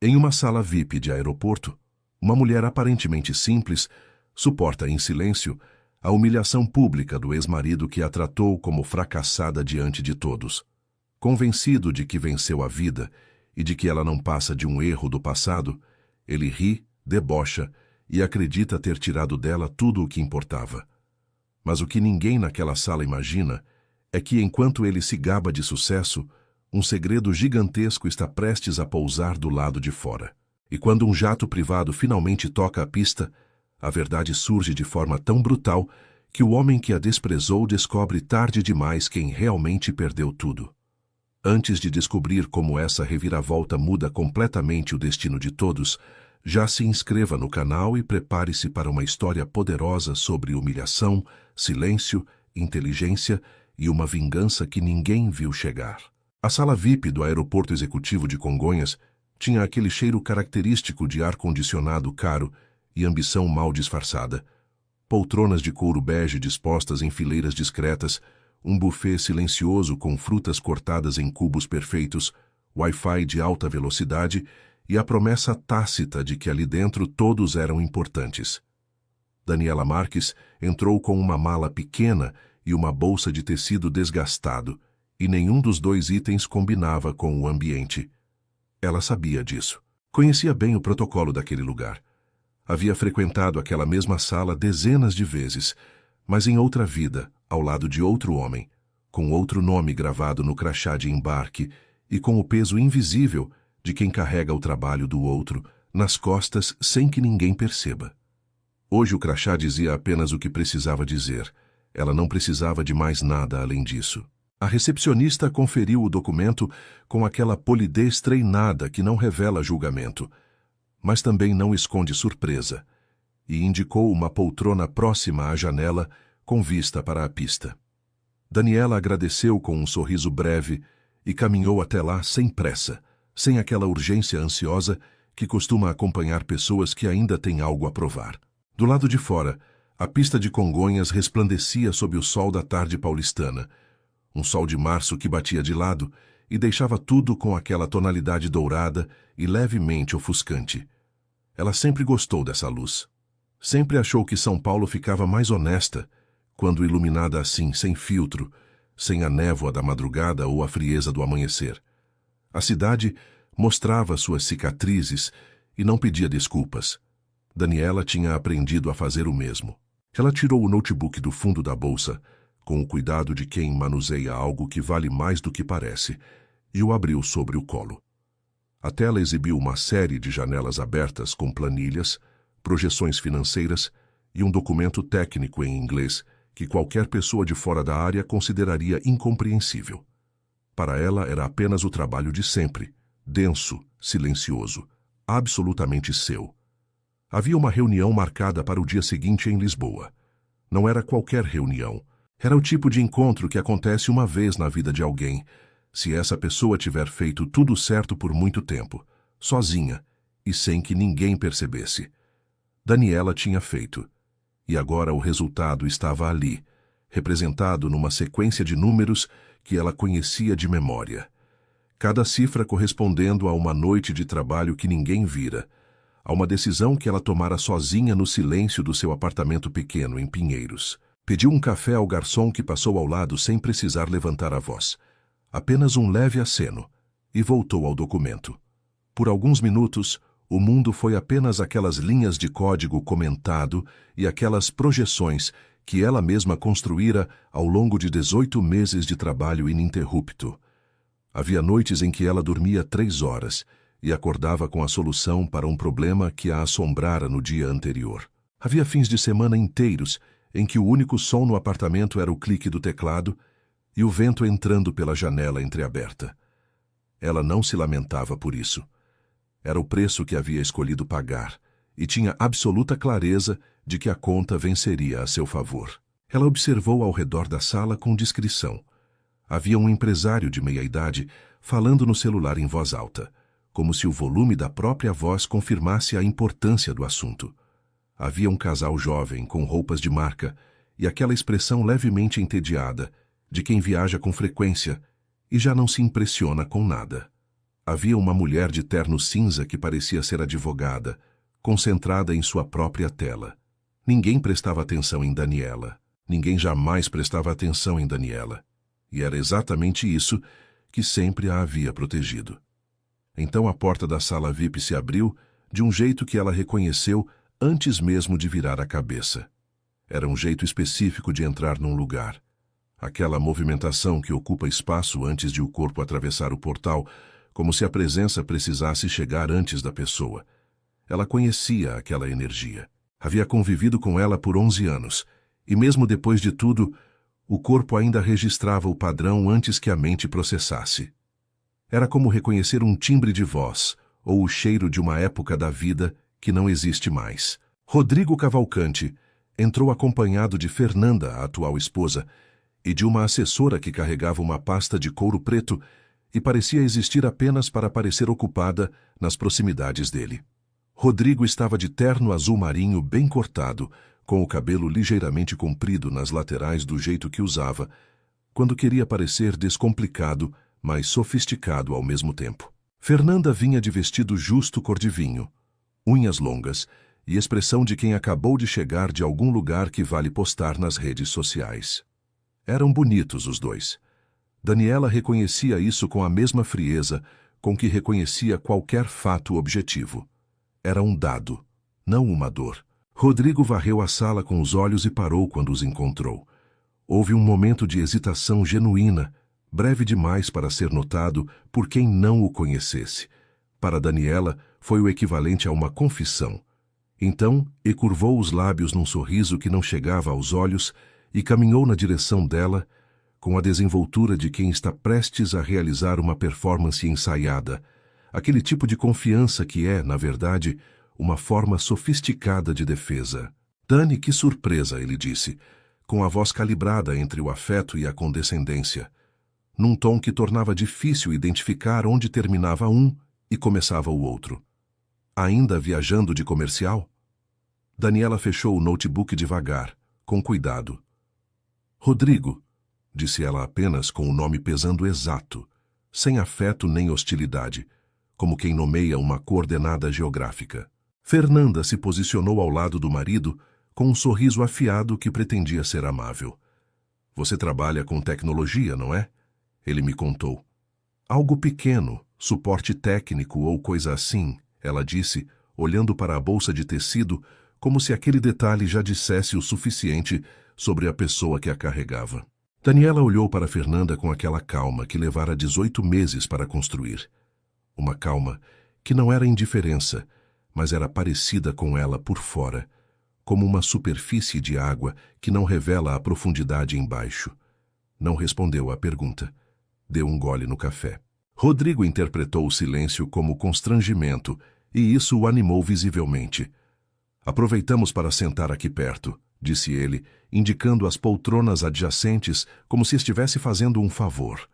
Em uma sala VIP de aeroporto, uma mulher aparentemente simples suporta em silêncio a humilhação pública do ex-marido que a tratou como fracassada diante de todos. Convencido de que venceu a vida e de que ela não passa de um erro do passado, ele ri, debocha e acredita ter tirado dela tudo o que importava. Mas o que ninguém naquela sala imagina é que, enquanto ele se gaba de sucesso, um segredo gigantesco está prestes a pousar do lado de fora. E quando um jato privado finalmente toca a pista, a verdade surge de forma tão brutal que o homem que a desprezou descobre tarde demais quem realmente perdeu tudo. Antes de descobrir como essa reviravolta muda completamente o destino de todos, já se inscreva no canal e prepare-se para uma história poderosa sobre humilhação, silêncio, inteligência e uma vingança que ninguém viu chegar. A sala VIP do aeroporto executivo de Congonhas tinha aquele cheiro característico de ar-condicionado caro e ambição mal disfarçada. Poltronas de couro bege dispostas em fileiras discretas, um buffet silencioso com frutas cortadas em cubos perfeitos, Wi-Fi de alta velocidade e a promessa tácita de que ali dentro todos eram importantes. Daniela Marques entrou com uma mala pequena e uma bolsa de tecido desgastado, e nenhum dos dois itens combinava com o ambiente. Ela sabia disso. Conhecia bem o protocolo daquele lugar. Havia frequentado aquela mesma sala dezenas de vezes, mas em outra vida, ao lado de outro homem, com outro nome gravado no crachá de embarque e com o peso invisível de quem carrega o trabalho do outro nas costas sem que ninguém perceba. Hoje o crachá dizia apenas o que precisava dizer. Ela não precisava de mais nada além disso. A recepcionista conferiu o documento com aquela polidez treinada que não revela julgamento, mas também não esconde surpresa, e indicou uma poltrona próxima à janela com vista para a pista. Daniela agradeceu com um sorriso breve e caminhou até lá sem pressa, sem aquela urgência ansiosa que costuma acompanhar pessoas que ainda têm algo a provar. Do lado de fora, a pista de Congonhas resplandecia sob o sol da tarde paulistana, um sol de março que batia de lado e deixava tudo com aquela tonalidade dourada e levemente ofuscante. Ela sempre gostou dessa luz. Sempre achou que São Paulo ficava mais honesta quando iluminada assim, sem filtro, sem a névoa da madrugada ou a frieza do amanhecer. A cidade mostrava suas cicatrizes e não pedia desculpas. Daniela tinha aprendido a fazer o mesmo. Ela tirou o notebook do fundo da bolsa, com o cuidado de quem manuseia algo que vale mais do que parece, e o abriu sobre o colo. A tela exibiu uma série de janelas abertas com planilhas, projeções financeiras e um documento técnico em inglês que qualquer pessoa de fora da área consideraria incompreensível. Para ela era apenas o trabalho de sempre, denso, silencioso, absolutamente seu. Havia uma reunião marcada para o dia seguinte em Lisboa. Não era qualquer reunião. Era o tipo de encontro que acontece uma vez na vida de alguém, se essa pessoa tiver feito tudo certo por muito tempo, sozinha e sem que ninguém percebesse. Daniela tinha feito, e agora o resultado estava ali, representado numa sequência de números que ela conhecia de memória. Cada cifra correspondendo a uma noite de trabalho que ninguém vira, a uma decisão que ela tomara sozinha no silêncio do seu apartamento pequeno em Pinheiros. Pediu um café ao garçom que passou ao lado sem precisar levantar a voz. Apenas um leve aceno, e voltou ao documento. Por alguns minutos, o mundo foi apenas aquelas linhas de código comentado e aquelas projeções que ela mesma construíra ao longo de 18 meses de trabalho ininterrupto. Havia noites em que ela dormia 3 horas e acordava com a solução para um problema que a assombrara no dia anterior. Havia fins de semana inteiros em que o único som no apartamento era o clique do teclado e o vento entrando pela janela entreaberta. Ela não se lamentava por isso. Era o preço que havia escolhido pagar, e tinha absoluta clareza de que a conta venceria a seu favor. Ela observou ao redor da sala com discrição. Havia um empresário de meia-idade falando no celular em voz alta, como se o volume da própria voz confirmasse a importância do assunto. Havia um casal jovem com roupas de marca e aquela expressão levemente entediada de quem viaja com frequência e já não se impressiona com nada. Havia uma mulher de terno cinza que parecia ser advogada, concentrada em sua própria tela. Ninguém prestava atenção em Daniela. Ninguém jamais prestava atenção em Daniela. E era exatamente isso que sempre a havia protegido. Então a porta da sala VIP se abriu de um jeito que ela reconheceu antes mesmo de virar a cabeça. Era um jeito específico de entrar num lugar. Aquela movimentação que ocupa espaço antes de o corpo atravessar o portal, como se a presença precisasse chegar antes da pessoa. Ela conhecia aquela energia. Havia convivido com ela por 11 anos, e mesmo depois de tudo, o corpo ainda registrava o padrão antes que a mente processasse. Era como reconhecer um timbre de voz, ou o cheiro de uma época da vida que não existe mais. Rodrigo Cavalcante entrou acompanhado de Fernanda, a atual esposa, e de uma assessora que carregava uma pasta de couro preto e parecia existir apenas para parecer ocupada nas proximidades dele. Rodrigo estava de terno azul marinho bem cortado, com o cabelo ligeiramente comprido nas laterais do jeito que usava, quando queria parecer descomplicado, mas sofisticado ao mesmo tempo. Fernanda vinha de vestido justo cor de vinho, unhas longas e expressão de quem acabou de chegar de algum lugar que vale postar nas redes sociais. Eram bonitos os dois. Daniela reconhecia isso com a mesma frieza com que reconhecia qualquer fato objetivo. Era um dado, não uma dor. Rodrigo varreu a sala com os olhos e parou quando os encontrou. Houve um momento de hesitação genuína, breve demais para ser notado por quem não o conhecesse. Para Daniela, foi o equivalente a uma confissão. Então, curvou os lábios num sorriso que não chegava aos olhos e caminhou na direção dela, com a desenvoltura de quem está prestes a realizar uma performance ensaiada, aquele tipo de confiança que é, na verdade, uma forma sofisticada de defesa. Dani, que surpresa, ele disse, com a voz calibrada entre o afeto e a condescendência, num tom que tornava difícil identificar onde terminava um e começava o outro. Ainda viajando de comercial? Daniela fechou o notebook devagar, com cuidado. Rodrigo, disse ela apenas com o nome pesando exato, sem afeto nem hostilidade, como quem nomeia uma coordenada geográfica. Fernanda se posicionou ao lado do marido com um sorriso afiado que pretendia ser amável. Você trabalha com tecnologia, não é? Ele me contou. Algo pequeno, suporte técnico ou coisa assim, ela disse, olhando para a bolsa de tecido, como se aquele detalhe já dissesse o suficiente sobre a pessoa que a carregava. Daniela olhou para Fernanda com aquela calma que levara 18 meses para construir. Uma calma que não era indiferença, mas era parecida com ela por fora, como uma superfície de água que não revela a profundidade embaixo. Não respondeu à pergunta. Deu um gole no café. Rodrigo interpretou o silêncio como constrangimento, e isso o animou visivelmente. Aproveitamos para sentar aqui perto, disse ele, indicando as poltronas adjacentes como se estivesse fazendo um favor.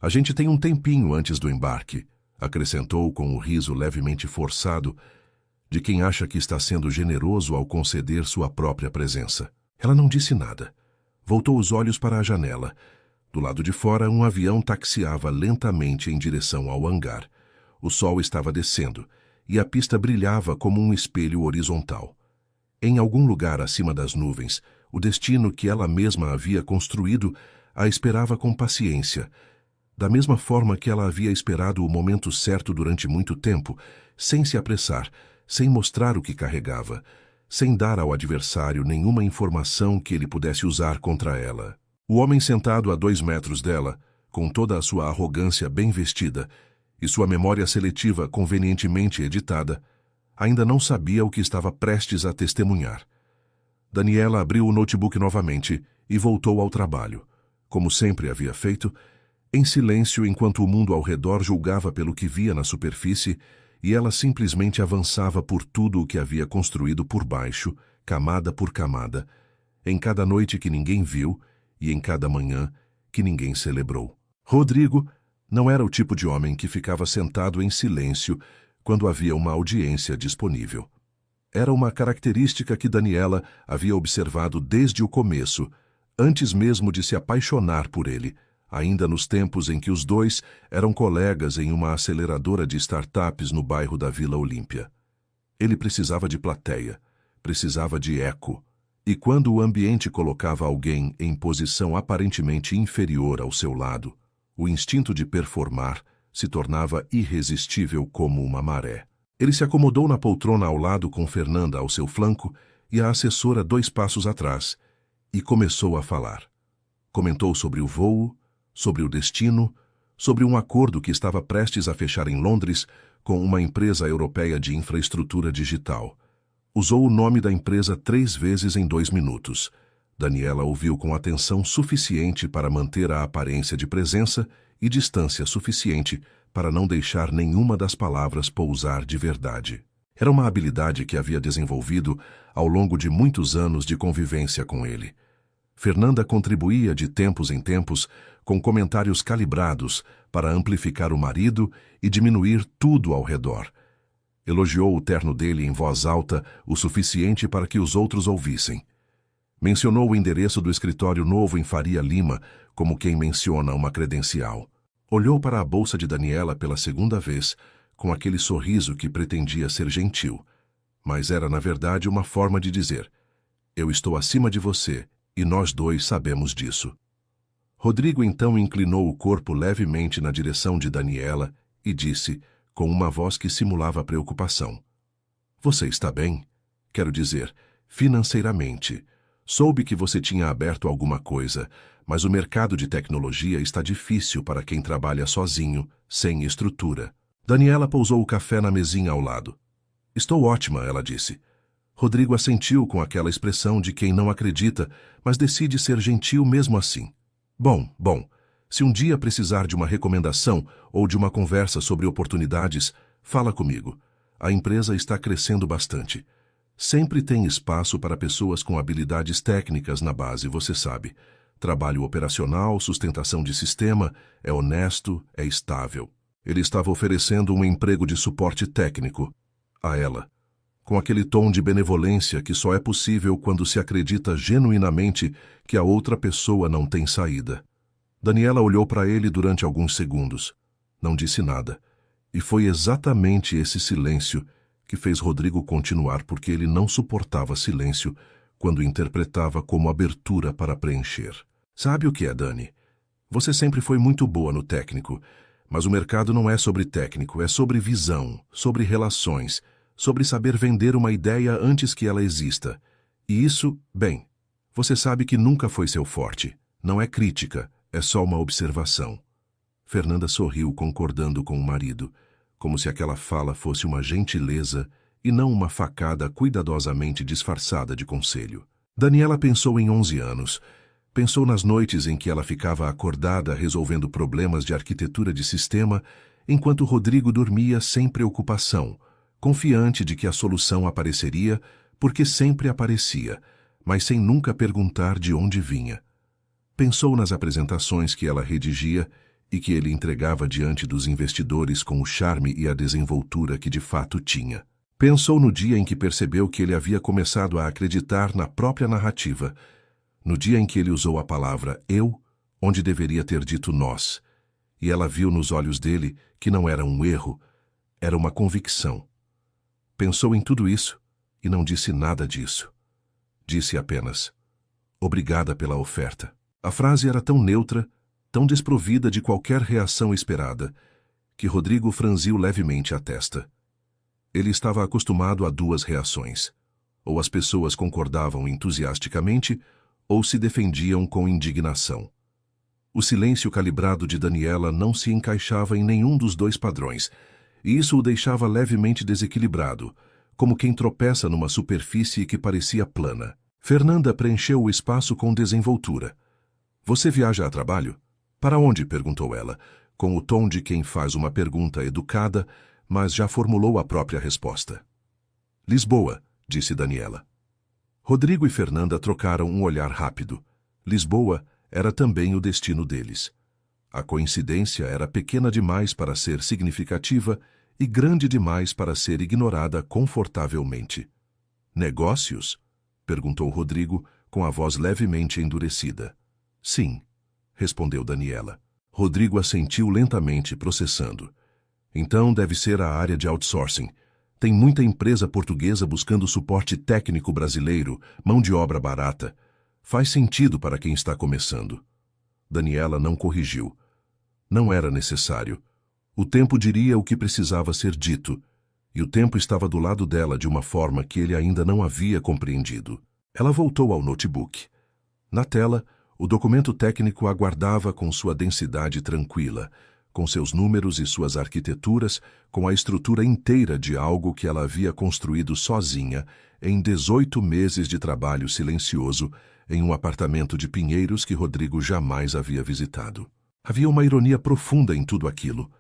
A gente tem um tempinho antes do embarque, acrescentou com um riso levemente forçado, de quem acha que está sendo generoso ao conceder sua própria presença. Ela não disse nada. Voltou os olhos para a janela. Do lado de fora, um avião taxiava lentamente em direção ao hangar. O sol estava descendo, e a pista brilhava como um espelho horizontal. Em algum lugar acima das nuvens, o destino que ela mesma havia construído a esperava com paciência, da mesma forma que ela havia esperado o momento certo durante muito tempo, sem se apressar, sem mostrar o que carregava, sem dar ao adversário nenhuma informação que ele pudesse usar contra ela. O homem sentado a 2 metros dela, com toda a sua arrogância bem vestida e sua memória seletiva convenientemente editada, ainda não sabia o que estava prestes a testemunhar. Daniela abriu o notebook novamente e voltou ao trabalho, como sempre havia feito, em silêncio enquanto o mundo ao redor julgava pelo que via na superfície e ela simplesmente avançava por tudo o que havia construído por baixo, camada por camada, em cada noite que ninguém viu e em cada manhã que ninguém celebrou. Rodrigo não era o tipo de homem que ficava sentado em silêncio quando havia uma audiência disponível. Era uma característica que Daniela havia observado desde o começo, antes mesmo de se apaixonar por ele, ainda nos tempos em que os dois eram colegas em uma aceleradora de startups no bairro da Vila Olímpia. Ele precisava de plateia, precisava de eco, e quando o ambiente colocava alguém em posição aparentemente inferior ao seu lado, o instinto de performar se tornava irresistível como uma maré. Ele se acomodou na poltrona ao lado com Fernanda ao seu flanco e a assessora 2 passos atrás, e começou a falar. Comentou sobre o voo, sobre o destino, sobre um acordo que estava prestes a fechar em Londres com uma empresa europeia de infraestrutura digital. Usou o nome da empresa 3 vezes em 2 minutos. Daniela ouviu com atenção suficiente para manter a aparência de presença e distância suficiente para não deixar nenhuma das palavras pousar de verdade. Era uma habilidade que havia desenvolvido ao longo de muitos anos de convivência com ele. Fernanda contribuía de tempos em tempos com comentários calibrados para amplificar o marido e diminuir tudo ao redor. Elogiou o terno dele em voz alta o suficiente para que os outros ouvissem. Mencionou o endereço do escritório novo em Faria Lima como quem menciona uma credencial. Olhou para a bolsa de Daniela pela 2ª vez, com aquele sorriso que pretendia ser gentil, mas era na verdade uma forma de dizer: eu estou acima de você e nós dois sabemos disso. Rodrigo então inclinou o corpo levemente na direção de Daniela e disse, com uma voz que simulava preocupação: você está bem? Quero dizer, financeiramente. Soube que você tinha aberto alguma coisa, mas o mercado de tecnologia está difícil para quem trabalha sozinho, sem estrutura. Daniela pousou o café na mesinha ao lado. Estou ótima, ela disse. Rodrigo assentiu com aquela expressão de quem não acredita, mas decide ser gentil mesmo assim. Bom, se um dia precisar de uma recomendação ou de uma conversa sobre oportunidades, fala comigo. A empresa está crescendo bastante. Sempre tem espaço para pessoas com habilidades técnicas na base, você sabe. Trabalho operacional, sustentação de sistema, é honesto, é estável. Ele estava oferecendo um emprego de suporte técnico a ela, com aquele tom de benevolência que só é possível quando se acredita genuinamente que a outra pessoa não tem saída. Daniela olhou para ele durante alguns segundos. Não disse nada. E foi exatamente esse silêncio que fez Rodrigo continuar, porque ele não suportava silêncio quando interpretava como abertura para preencher. Sabe o que é, Dani? Você sempre foi muito boa no técnico, mas o mercado não é sobre técnico, é sobre visão, sobre relações, sobre saber vender uma ideia antes que ela exista. E isso, bem, você sabe que nunca foi seu forte. Não é crítica, é só uma observação. Fernanda sorriu, concordando com o marido, como se aquela fala fosse uma gentileza e não uma facada cuidadosamente disfarçada de conselho. Daniela pensou em 11 anos. Pensou nas noites em que ela ficava acordada resolvendo problemas de arquitetura de sistema, enquanto Rodrigo dormia sem preocupação, confiante de que a solução apareceria, porque sempre aparecia, mas sem nunca perguntar de onde vinha. Pensou nas apresentações que ela redigia e que ele entregava diante dos investidores com o charme e a desenvoltura que de fato tinha. Pensou no dia em que percebeu que ele havia começado a acreditar na própria narrativa, no dia em que ele usou a palavra eu, onde deveria ter dito nós, e ela viu nos olhos dele que não era um erro, era uma convicção. Pensou em tudo isso e não disse nada disso. Disse apenas: obrigada pela oferta. A frase era tão neutra, tão desprovida de qualquer reação esperada, que Rodrigo franziu levemente a testa. Ele estava acostumado a 2 reações. Ou as pessoas concordavam entusiasticamente, ou se defendiam com indignação. O silêncio calibrado de Daniela não se encaixava em nenhum dos 2 padrões, e isso o deixava levemente desequilibrado, como quem tropeça numa superfície que parecia plana. Fernanda preencheu o espaço com desenvoltura. Você viaja a trabalho? Para onde? Perguntou ela, com o tom de quem faz uma pergunta educada, mas já formulou a própria resposta. Lisboa, disse Daniela. Rodrigo e Fernanda trocaram um olhar rápido. Lisboa era também o destino deles. A coincidência era pequena demais para ser significativa e grande demais para ser ignorada confortavelmente. Negócios? Perguntou Rodrigo, com a voz levemente endurecida. Sim, respondeu Daniela. Rodrigo assentiu lentamente, processando. Então deve ser a área de outsourcing. Tem muita empresa portuguesa buscando suporte técnico brasileiro, mão de obra barata. Faz sentido para quem está começando. Daniela não corrigiu. Não era necessário. O tempo diria o que precisava ser dito, e o tempo estava do lado dela de uma forma que ele ainda não havia compreendido. Ela voltou ao notebook. Na tela, o documento técnico aguardava com sua densidade tranquila, com seus números e suas arquiteturas, com a estrutura inteira de algo que ela havia construído sozinha em 18 meses de trabalho silencioso em um apartamento de Pinheiros que Rodrigo jamais havia visitado. Havia uma ironia profunda em tudo aquilo.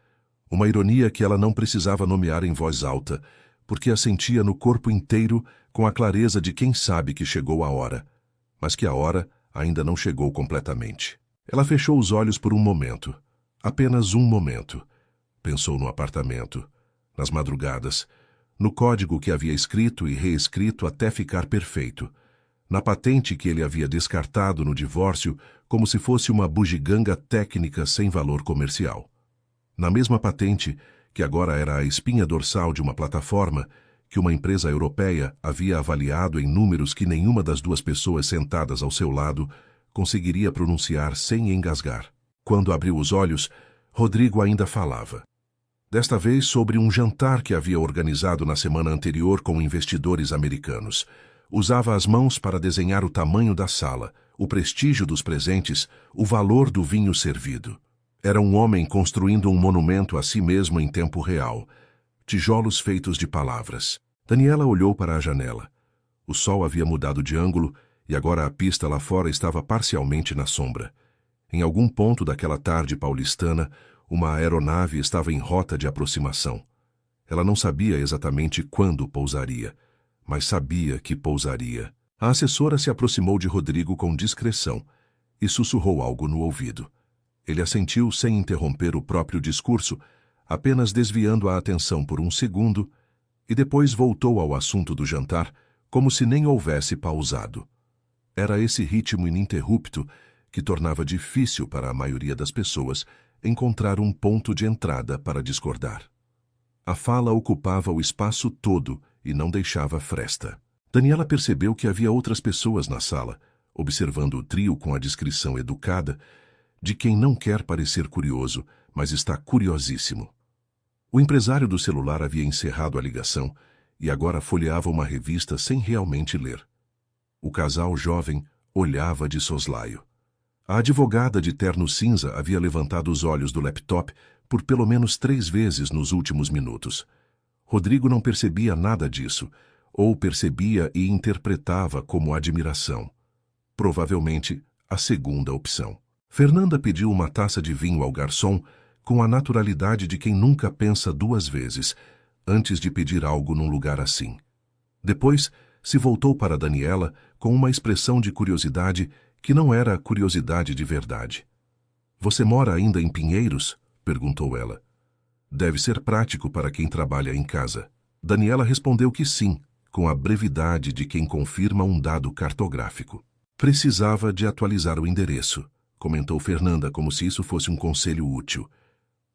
Uma ironia que ela não precisava nomear em voz alta, porque a sentia no corpo inteiro com a clareza de quem sabe que chegou a hora, mas que a hora ainda não chegou completamente. Ela fechou os olhos por um momento. Apenas um momento. Pensou no apartamento, nas madrugadas, no código que havia escrito e reescrito até ficar perfeito, na patente que ele havia descartado no divórcio como se fosse uma bugiganga técnica sem valor comercial. Na mesma patente, que agora era a espinha dorsal de uma plataforma, que uma empresa europeia havia avaliado em números que nenhuma das duas pessoas sentadas ao seu lado conseguiria pronunciar sem engasgar. Quando abriu os olhos, Rodrigo ainda falava. Desta vez sobre um jantar que havia organizado na semana anterior com investidores americanos. Usava as mãos para desenhar o tamanho da sala, o prestígio dos presentes, o valor do vinho servido. Era um homem construindo um monumento a si mesmo em tempo real. Tijolos feitos de palavras. Daniela olhou para a janela. O sol havia mudado de ângulo e agora a pista lá fora estava parcialmente na sombra. Em algum ponto daquela tarde paulistana, uma aeronave estava em rota de aproximação. Ela não sabia exatamente quando pousaria, mas sabia que pousaria. A assessora se aproximou de Rodrigo com discrição e sussurrou algo no ouvido. Ele assentiu sem interromper o próprio discurso, apenas desviando a atenção por um segundo, e depois voltou ao assunto do jantar, como se nem houvesse pausado. Era esse ritmo ininterrupto que tornava difícil para a maioria das pessoas encontrar um ponto de entrada para discordar. A fala ocupava o espaço todo e não deixava fresta. Daniela percebeu que havia outras pessoas na sala, observando o trio com a descrição educada de quem não quer parecer curioso, mas está curiosíssimo. O empresário do celular havia encerrado a ligação e agora folheava uma revista sem realmente ler. O casal jovem olhava de soslaio. A advogada de terno cinza havia levantado os olhos do laptop por pelo menos 3 vezes nos últimos minutos. Rodrigo não percebia nada disso, ou percebia e interpretava como admiração. Provavelmente a segunda opção. Fernanda pediu uma taça de vinho ao garçom com a naturalidade de quem nunca pensa 2 vezes antes de pedir algo num lugar assim. Depois, se voltou para Daniela com uma expressão de curiosidade que não era curiosidade de verdade. "Você mora ainda em Pinheiros?" perguntou ela. "Deve ser prático para quem trabalha em casa." Daniela respondeu que sim, com a brevidade de quem confirma um dado cartográfico. "Precisava de atualizar o endereço", comentou Fernanda como se isso fosse um conselho útil.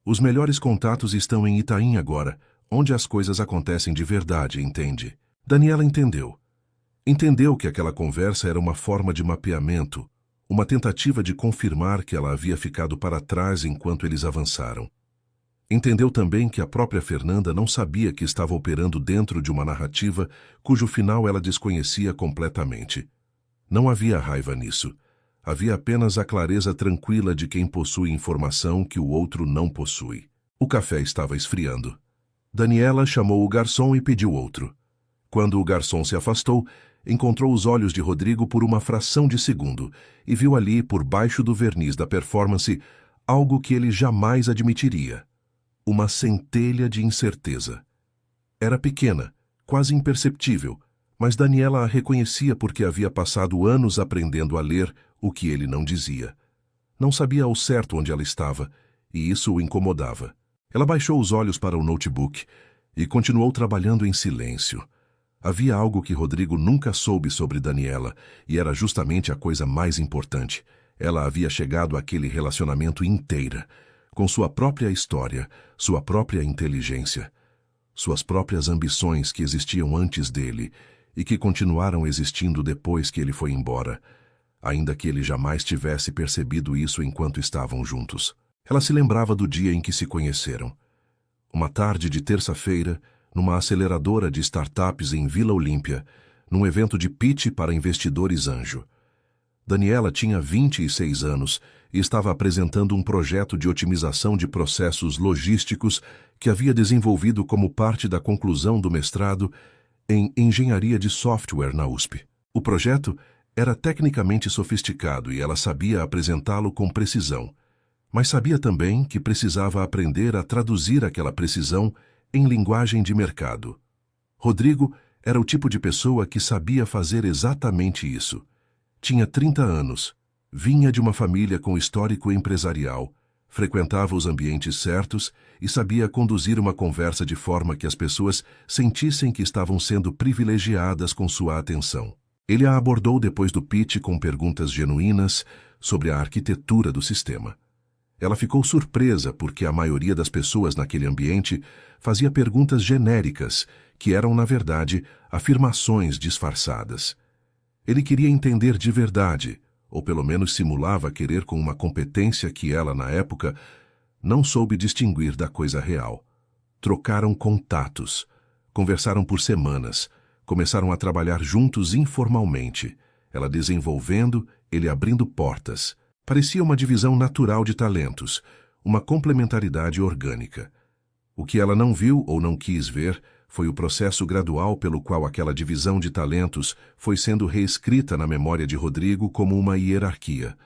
"Os melhores contatos estão em Itaim agora, onde as coisas acontecem de verdade, entende?" Daniela entendeu. Entendeu que aquela conversa era uma forma de mapeamento, uma tentativa de confirmar que ela havia ficado para trás enquanto eles avançaram. Entendeu também que a própria Fernanda não sabia que estava operando dentro de uma narrativa cujo final ela desconhecia completamente. Não havia raiva nisso. Havia apenas a clareza tranquila de quem possui informação que o outro não possui. O café estava esfriando. Daniela chamou o garçom e pediu outro. Quando o garçom se afastou, encontrou os olhos de Rodrigo por uma fração de segundo e viu ali, por baixo do verniz da performance, algo que ele jamais admitiria. Uma centelha de incerteza. Era pequena, quase imperceptível, mas Daniela a reconhecia porque havia passado anos aprendendo a ler o que ele não dizia. Não sabia ao certo onde ela estava, e isso o incomodava. Ela baixou os olhos para o notebook e continuou trabalhando em silêncio. Havia algo que Rodrigo nunca soube sobre Daniela, e era justamente a coisa mais importante. Ela havia chegado àquele relacionamento inteira, com sua própria história, sua própria inteligência, suas próprias ambições que existiam antes dele e que continuaram existindo depois que ele foi embora, ainda que ele jamais tivesse percebido isso enquanto estavam juntos. Ela se lembrava do dia em que se conheceram. Uma tarde de terça-feira, numa aceleradora de startups em Vila Olímpia, num evento de pitch para investidores anjo. Daniela tinha 26 anos e estava apresentando um projeto de otimização de processos logísticos que havia desenvolvido como parte da conclusão do mestrado em Engenharia de Software na USP. O projeto era tecnicamente sofisticado e ela sabia apresentá-lo com precisão, mas sabia também que precisava aprender a traduzir aquela precisão em linguagem de mercado. Rodrigo era o tipo de pessoa que sabia fazer exatamente isso. Tinha 30 anos, vinha de uma família com histórico empresarial, frequentava os ambientes certos e sabia conduzir uma conversa de forma que as pessoas sentissem que estavam sendo privilegiadas com sua atenção. Ele a abordou depois do pitch com perguntas genuínas sobre a arquitetura do sistema. Ela ficou surpresa porque a maioria das pessoas naquele ambiente fazia perguntas genéricas, que eram, na verdade, afirmações disfarçadas. Ele queria entender de verdade, ou pelo menos simulava querer com uma competência que ela, na época, não soube distinguir da coisa real. Trocaram contatos, conversaram por semanas, começaram a trabalhar juntos informalmente, ela desenvolvendo, ele abrindo portas. Parecia uma divisão natural de talentos, uma complementaridade orgânica. O que ela não viu ou não quis ver foi o processo gradual pelo qual aquela divisão de talentos foi sendo reescrita na memória de Rodrigo como uma hierarquia.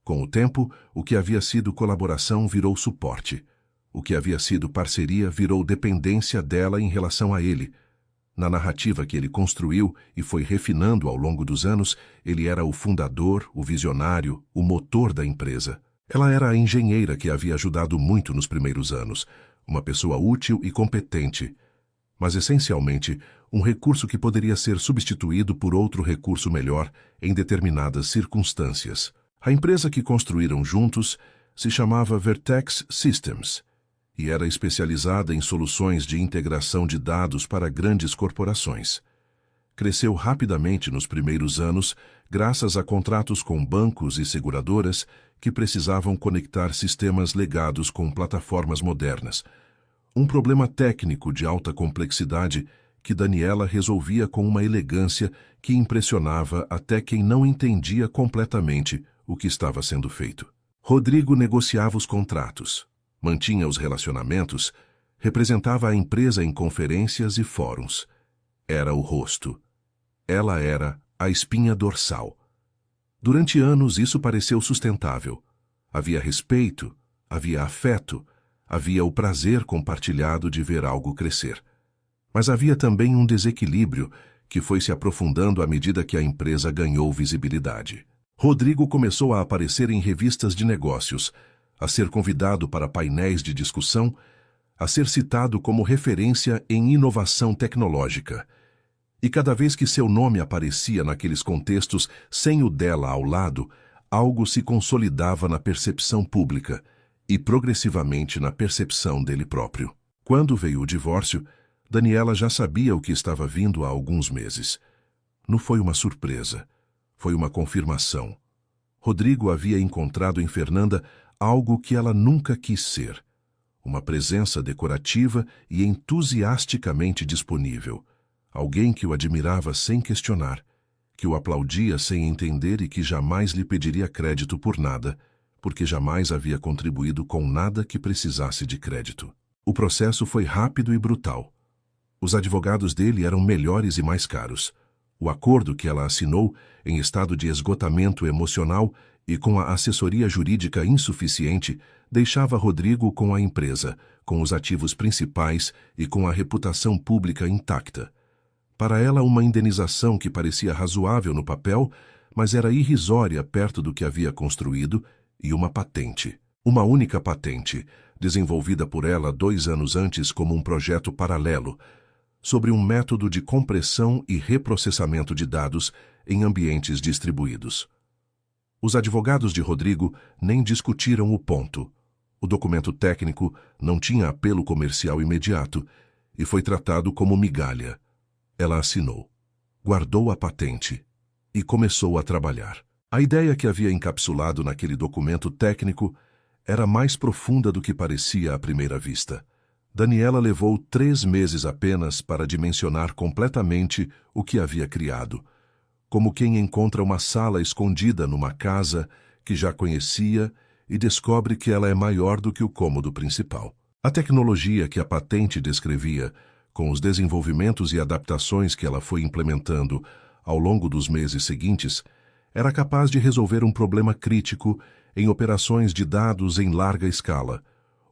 Com o tempo, o que havia sido colaboração virou suporte. O que havia sido parceria virou dependência dela em relação a ele. Na narrativa que ele construiu e foi refinando ao longo dos anos, ele era o fundador, o visionário, o motor da empresa. Ela era a engenheira que havia ajudado muito nos primeiros anos, uma pessoa útil e competente, mas essencialmente um recurso que poderia ser substituído por outro recurso melhor em determinadas circunstâncias. A empresa que construíram juntos se chamava Vertex Systems e era especializada em soluções de integração de dados para grandes corporações. Cresceu rapidamente nos primeiros anos graças a contratos com bancos e seguradoras que precisavam conectar sistemas legados com plataformas modernas. Um problema técnico de alta complexidade que Daniela resolvia com uma elegância que impressionava até quem não entendia completamente o que estava sendo feito. Rodrigo negociava os contratos, mantinha os relacionamentos, representava a empresa em conferências e fóruns. Era o rosto. Ela era a espinha dorsal. Durante anos isso pareceu sustentável. Havia respeito, havia afeto, havia o prazer compartilhado de ver algo crescer. Mas havia também um desequilíbrio que foi se aprofundando à medida que a empresa ganhou visibilidade. Rodrigo começou a aparecer em revistas de negócios, a ser convidado para painéis de discussão, a ser citado como referência em inovação tecnológica. E cada vez que seu nome aparecia naqueles contextos sem o dela ao lado, algo se consolidava na percepção pública e progressivamente na percepção dele próprio. Quando veio o divórcio, Daniela já sabia o que estava vindo há alguns meses. Não foi uma surpresa, foi uma confirmação. Rodrigo havia encontrado em Fernanda algo que ela nunca quis ser, uma presença decorativa e entusiasticamente disponível, alguém que o admirava sem questionar, que o aplaudia sem entender e que jamais lhe pediria crédito por nada, porque jamais havia contribuído com nada que precisasse de crédito. O processo foi rápido e brutal. Os advogados dele eram melhores e mais caros. O acordo que ela assinou, em estado de esgotamento emocional e com a assessoria jurídica insuficiente, deixava Rodrigo com a empresa, com os ativos principais e com a reputação pública intacta. Para ela, uma indenização que parecia razoável no papel, mas era irrisória perto do que havia construído, e uma patente. Uma única patente, desenvolvida por ela 2 anos antes como um projeto paralelo, sobre um método de compressão e reprocessamento de dados em ambientes distribuídos. Os advogados de Rodrigo nem discutiram o ponto. O documento técnico não tinha apelo comercial imediato e foi tratado como migalha. Ela assinou, guardou a patente e começou a trabalhar. A ideia que havia encapsulado naquele documento técnico era mais profunda do que parecia à primeira vista. Daniela levou 3 meses apenas para dimensionar completamente o que havia criado, como quem encontra uma sala escondida numa casa que já conhecia e descobre que ela é maior do que o cômodo principal. A tecnologia que a patente descrevia, com os desenvolvimentos e adaptações que ela foi implementando ao longo dos meses seguintes, era capaz de resolver um problema crítico em operações de dados em larga escala,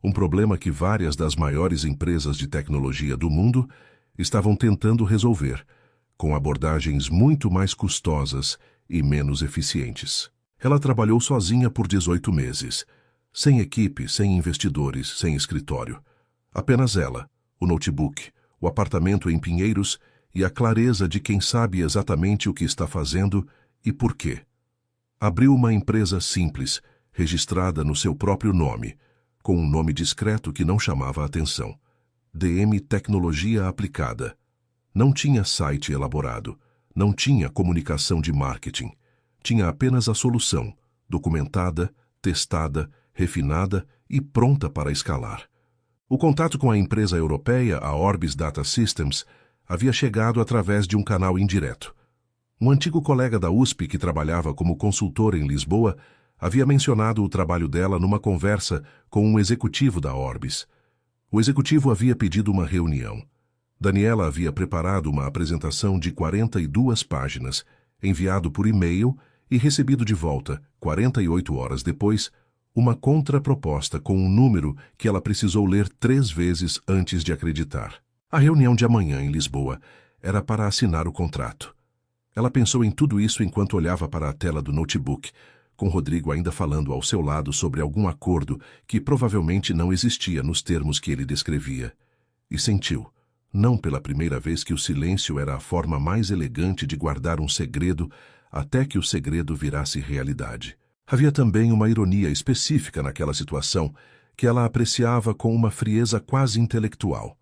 um problema que várias das maiores empresas de tecnologia do mundo estavam tentando resolver, com abordagens muito mais custosas e menos eficientes. Ela trabalhou sozinha por 18 meses, sem equipe, sem investidores, sem escritório. Apenas ela, o notebook, o apartamento em Pinheiros e a clareza de quem sabe exatamente o que está fazendo e por quê. Abriu uma empresa simples, registrada no seu próprio nome, com um nome discreto que não chamava a atenção. DM Tecnologia Aplicada. Não tinha site elaborado, não tinha comunicação de marketing. Tinha apenas a solução, documentada, testada, refinada e pronta para escalar. O contato com a empresa europeia, a Orbis Data Systems, havia chegado através de um canal indireto. Um antigo colega da USP que trabalhava como consultor em Lisboa havia mencionado o trabalho dela numa conversa com um executivo da Orbis. O executivo havia pedido uma reunião. Daniela havia preparado uma apresentação de 42 páginas, enviado por e-mail e recebido de volta, 48 horas depois, uma contraproposta com um número que ela precisou ler 3 vezes antes de acreditar. A reunião de amanhã em Lisboa era para assinar o contrato. Ela pensou em tudo isso enquanto olhava para a tela do notebook, com Rodrigo ainda falando ao seu lado sobre algum acordo que provavelmente não existia nos termos que ele descrevia. E sentiu, não pela primeira vez, que o silêncio era a forma mais elegante de guardar um segredo até que o segredo virasse realidade. Havia também uma ironia específica naquela situação que ela apreciava com uma frieza quase intelectual.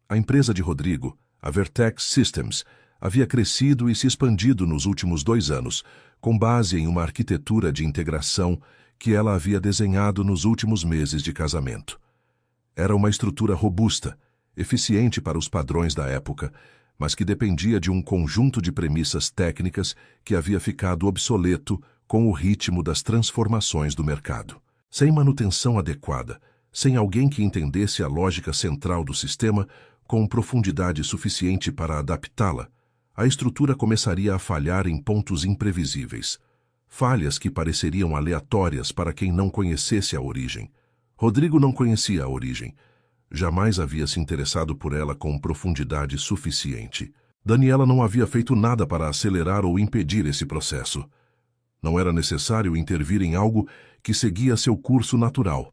A empresa de Rodrigo, a Vertex Systems, havia crescido e se expandido nos últimos 2 anos, com base em uma arquitetura de integração que ela havia desenhado nos últimos meses de casamento. Era uma estrutura robusta, eficiente para os padrões da época, mas que dependia de um conjunto de premissas técnicas que havia ficado obsoleto com o ritmo das transformações do mercado. Sem manutenção adequada, sem alguém que entendesse a lógica central do sistema com profundidade suficiente para adaptá-la, a estrutura começaria a falhar em pontos imprevisíveis. Falhas que pareceriam aleatórias para quem não conhecesse a origem. Rodrigo não conhecia a origem. Jamais havia se interessado por ela com profundidade suficiente. Daniela não havia feito nada para acelerar ou impedir esse processo. Não era necessário intervir em algo que seguia seu curso natural.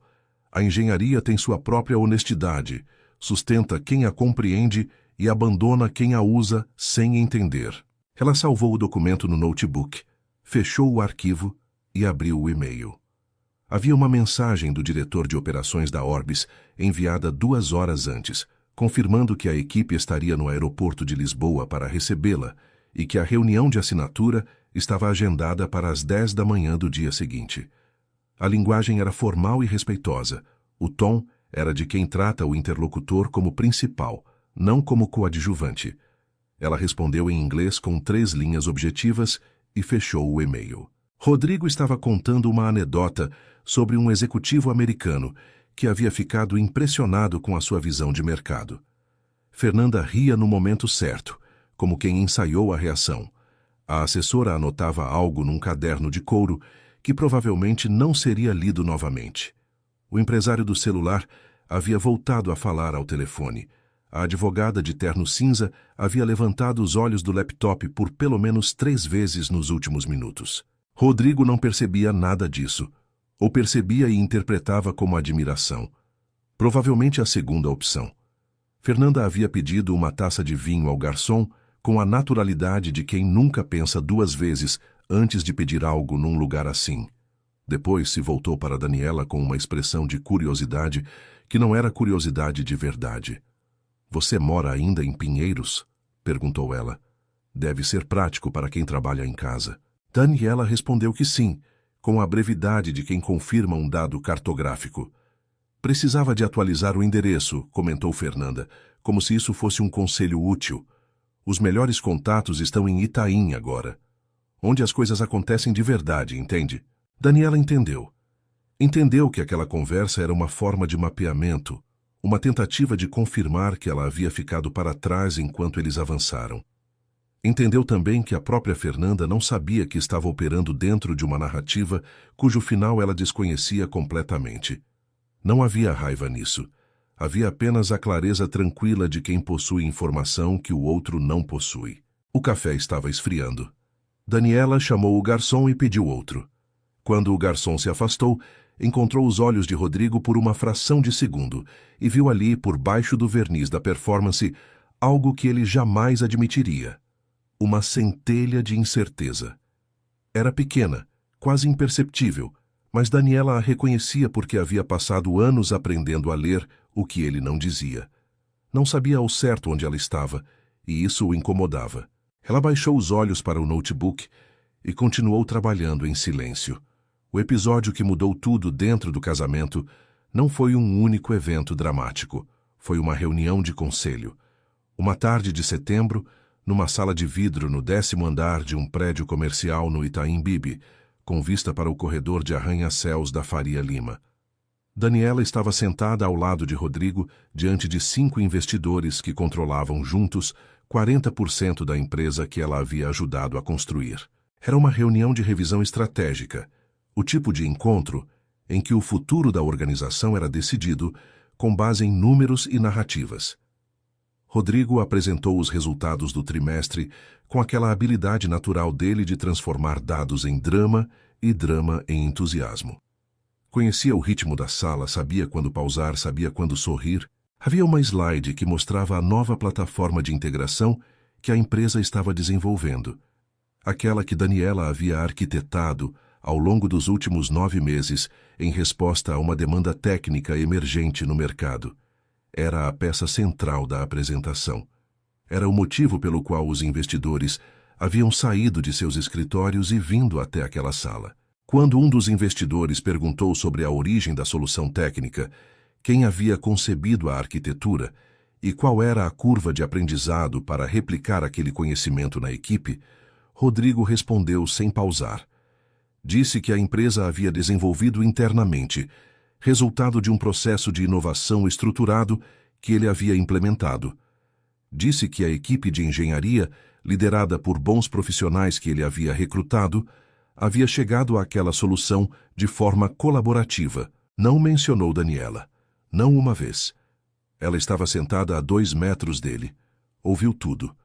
A engenharia tem sua própria honestidade, sustenta quem a compreende e abandona quem a usa sem entender. Ela salvou o documento no notebook, fechou o arquivo e abriu o e-mail. Havia uma mensagem do diretor de operações da Orbis, enviada 2 horas antes, confirmando que a equipe estaria no aeroporto de Lisboa para recebê-la e que a reunião de assinatura estava agendada para as 10 da manhã do dia seguinte. A linguagem era formal e respeitosa. O tom era de quem trata o interlocutor como principal, não como coadjuvante. Ela respondeu em inglês com 3 linhas objetivas e fechou o e-mail. Rodrigo estava contando uma anedota sobre um executivo americano que havia ficado impressionado com a sua visão de mercado. Fernanda ria no momento certo, como quem ensaiou a reação. A assessora anotava algo num caderno de couro que provavelmente não seria lido novamente. O empresário do celular havia voltado a falar ao telefone. A advogada de terno cinza havia levantado os olhos do laptop por pelo menos 3 vezes nos últimos minutos. Rodrigo não percebia nada disso, ou percebia e interpretava como admiração. Provavelmente a segunda opção. Fernanda havia pedido uma taça de vinho ao garçom com a naturalidade de quem nunca pensa 2 vezes antes de pedir algo num lugar assim. Depois se voltou para Daniela com uma expressão de curiosidade que não era curiosidade de verdade. "Você mora ainda em Pinheiros?" perguntou ela. "Deve ser prático para quem trabalha em casa." Daniela respondeu que sim, com a brevidade de quem confirma um dado cartográfico. "Precisava de atualizar o endereço", comentou Fernanda, como se isso fosse um conselho útil. "Os melhores contatos estão em Itaim agora. Onde as coisas acontecem de verdade, entende?" Daniela entendeu. Entendeu que aquela conversa era uma forma de mapeamento, uma tentativa de confirmar que ela havia ficado para trás enquanto eles avançaram. Entendeu também que a própria Fernanda não sabia que estava operando dentro de uma narrativa cujo final ela desconhecia completamente. Não havia raiva nisso. Havia apenas a clareza tranquila de quem possui informação que o outro não possui. O café estava esfriando. Daniela chamou o garçom e pediu outro. Quando o garçom se afastou, encontrou os olhos de Rodrigo por uma fração de segundo e viu ali, por baixo do verniz da performance, algo que ele jamais admitiria. Uma centelha de incerteza. Era pequena, quase imperceptível, mas Daniela a reconhecia porque havia passado anos aprendendo a ler o que ele não dizia. Não sabia ao certo onde ela estava, e isso o incomodava. Ela baixou os olhos para o notebook e continuou trabalhando em silêncio. O episódio que mudou tudo dentro do casamento não foi um único evento dramático. Foi uma reunião de conselho. Uma tarde de setembro, numa sala de vidro no 10º andar de um prédio comercial no Itaim Bibi, com vista para o corredor de arranha-céus da Faria Lima. Daniela estava sentada ao lado de Rodrigo, diante de 5 investidores que controlavam juntos 40% da empresa que ela havia ajudado a construir. Era uma reunião de revisão estratégica, o tipo de encontro em que o futuro da organização era decidido com base em números e narrativas. Rodrigo apresentou os resultados do trimestre com aquela habilidade natural dele de transformar dados em drama e drama em entusiasmo. Conhecia o ritmo da sala, sabia quando pausar, sabia quando sorrir. Havia uma slide que mostrava a nova plataforma de integração que a empresa estava desenvolvendo. Aquela que Daniela havia arquitetado ao longo dos últimos 9 meses em resposta a uma demanda técnica emergente no mercado. Era a peça central da apresentação. Era o motivo pelo qual os investidores haviam saído de seus escritórios e vindo até aquela sala. Quando um dos investidores perguntou sobre a origem da solução técnica, quem havia concebido a arquitetura e qual era a curva de aprendizado para replicar aquele conhecimento na equipe, Rodrigo respondeu sem pausar. Disse que a empresa havia desenvolvido internamente, resultado de um processo de inovação estruturado que ele havia implementado. Disse que a equipe de engenharia, liderada por bons profissionais que ele havia recrutado, havia chegado àquela solução de forma colaborativa. Não mencionou Daniela. Não uma vez. Ela estava sentada a 2 metros dele. Ouviu tudo.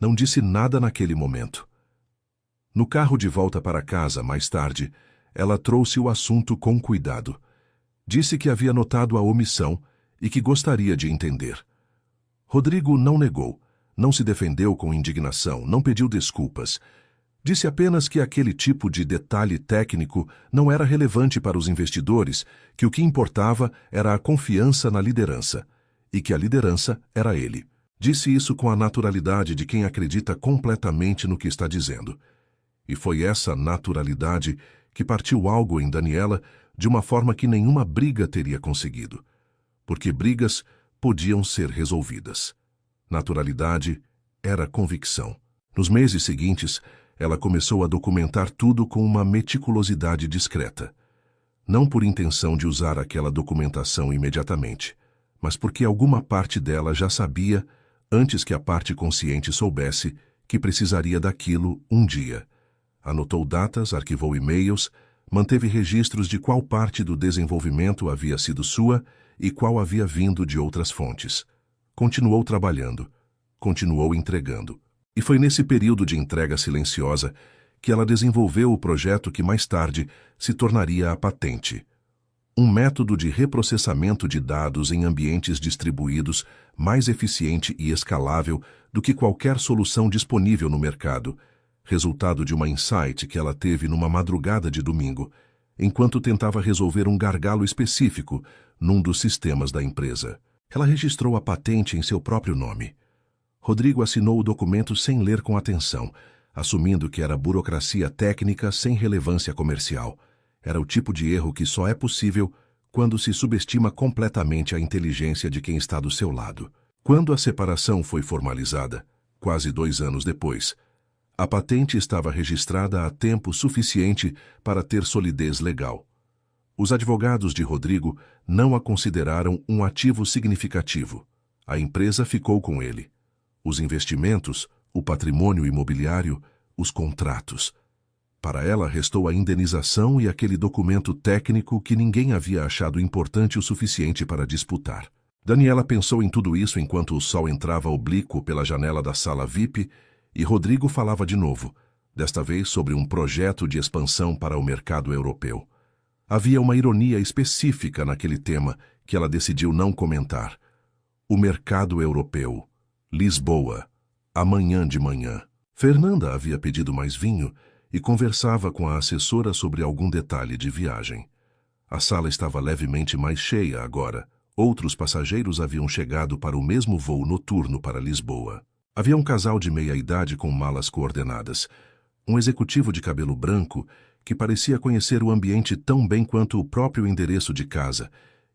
Não disse nada naquele momento. No carro de volta para casa, mais tarde, ela trouxe o assunto com cuidado. Disse que havia notado a omissão e que gostaria de entender. Rodrigo não negou, não se defendeu com indignação, não pediu desculpas. Disse apenas que aquele tipo de detalhe técnico não era relevante para os investidores, que o que importava era a confiança na liderança, e que a liderança era ele. Disse isso com a naturalidade de quem acredita completamente no que está dizendo. E foi essa naturalidade que partiu algo em Daniela de uma forma que nenhuma briga teria conseguido. Porque brigas podiam ser resolvidas. Naturalidade era convicção. Nos meses seguintes, ela começou a documentar tudo com uma meticulosidade discreta. Não por intenção de usar aquela documentação imediatamente, mas porque alguma parte dela já sabia, antes que a parte consciente soubesse, que precisaria daquilo um dia. Anotou datas, arquivou e-mails, manteve registros de qual parte do desenvolvimento havia sido sua e qual havia vindo de outras fontes. Continuou trabalhando, continuou entregando. E foi nesse período de entrega silenciosa que ela desenvolveu o projeto que mais tarde se tornaria a patente. Um método de reprocessamento de dados em ambientes distribuídos mais eficiente e escalável do que qualquer solução disponível no mercado, resultado de uma insight que ela teve numa madrugada de domingo, enquanto tentava resolver um gargalo específico num dos sistemas da empresa. Ela registrou a patente em seu próprio nome. Rodrigo assinou o documento sem ler com atenção, assumindo que era burocracia técnica sem relevância comercial. Era o tipo de erro que só é possível quando se subestima completamente a inteligência de quem está do seu lado. Quando a separação foi formalizada, quase 2 anos depois, a patente estava registrada há tempo suficiente para ter solidez legal. Os advogados de Rodrigo não a consideraram um ativo significativo. A empresa ficou com ele. Os investimentos, o patrimônio imobiliário, os contratos. Para ela restou a indenização e aquele documento técnico que ninguém havia achado importante o suficiente para disputar. Daniela pensou em tudo isso enquanto o sol entrava oblíquo pela janela da sala VIP e Rodrigo falava de novo, desta vez sobre um projeto de expansão para o mercado europeu. Havia uma ironia específica naquele tema que ela decidiu não comentar. O mercado europeu. Lisboa. Amanhã de manhã. Fernanda havia pedido mais vinho e conversava com a assessora sobre algum detalhe de viagem. A sala estava levemente mais cheia agora. Outros passageiros haviam chegado para o mesmo voo noturno para Lisboa. Havia um casal de meia-idade com malas coordenadas, um executivo de cabelo branco que parecia conhecer o ambiente tão bem quanto o próprio endereço de casa,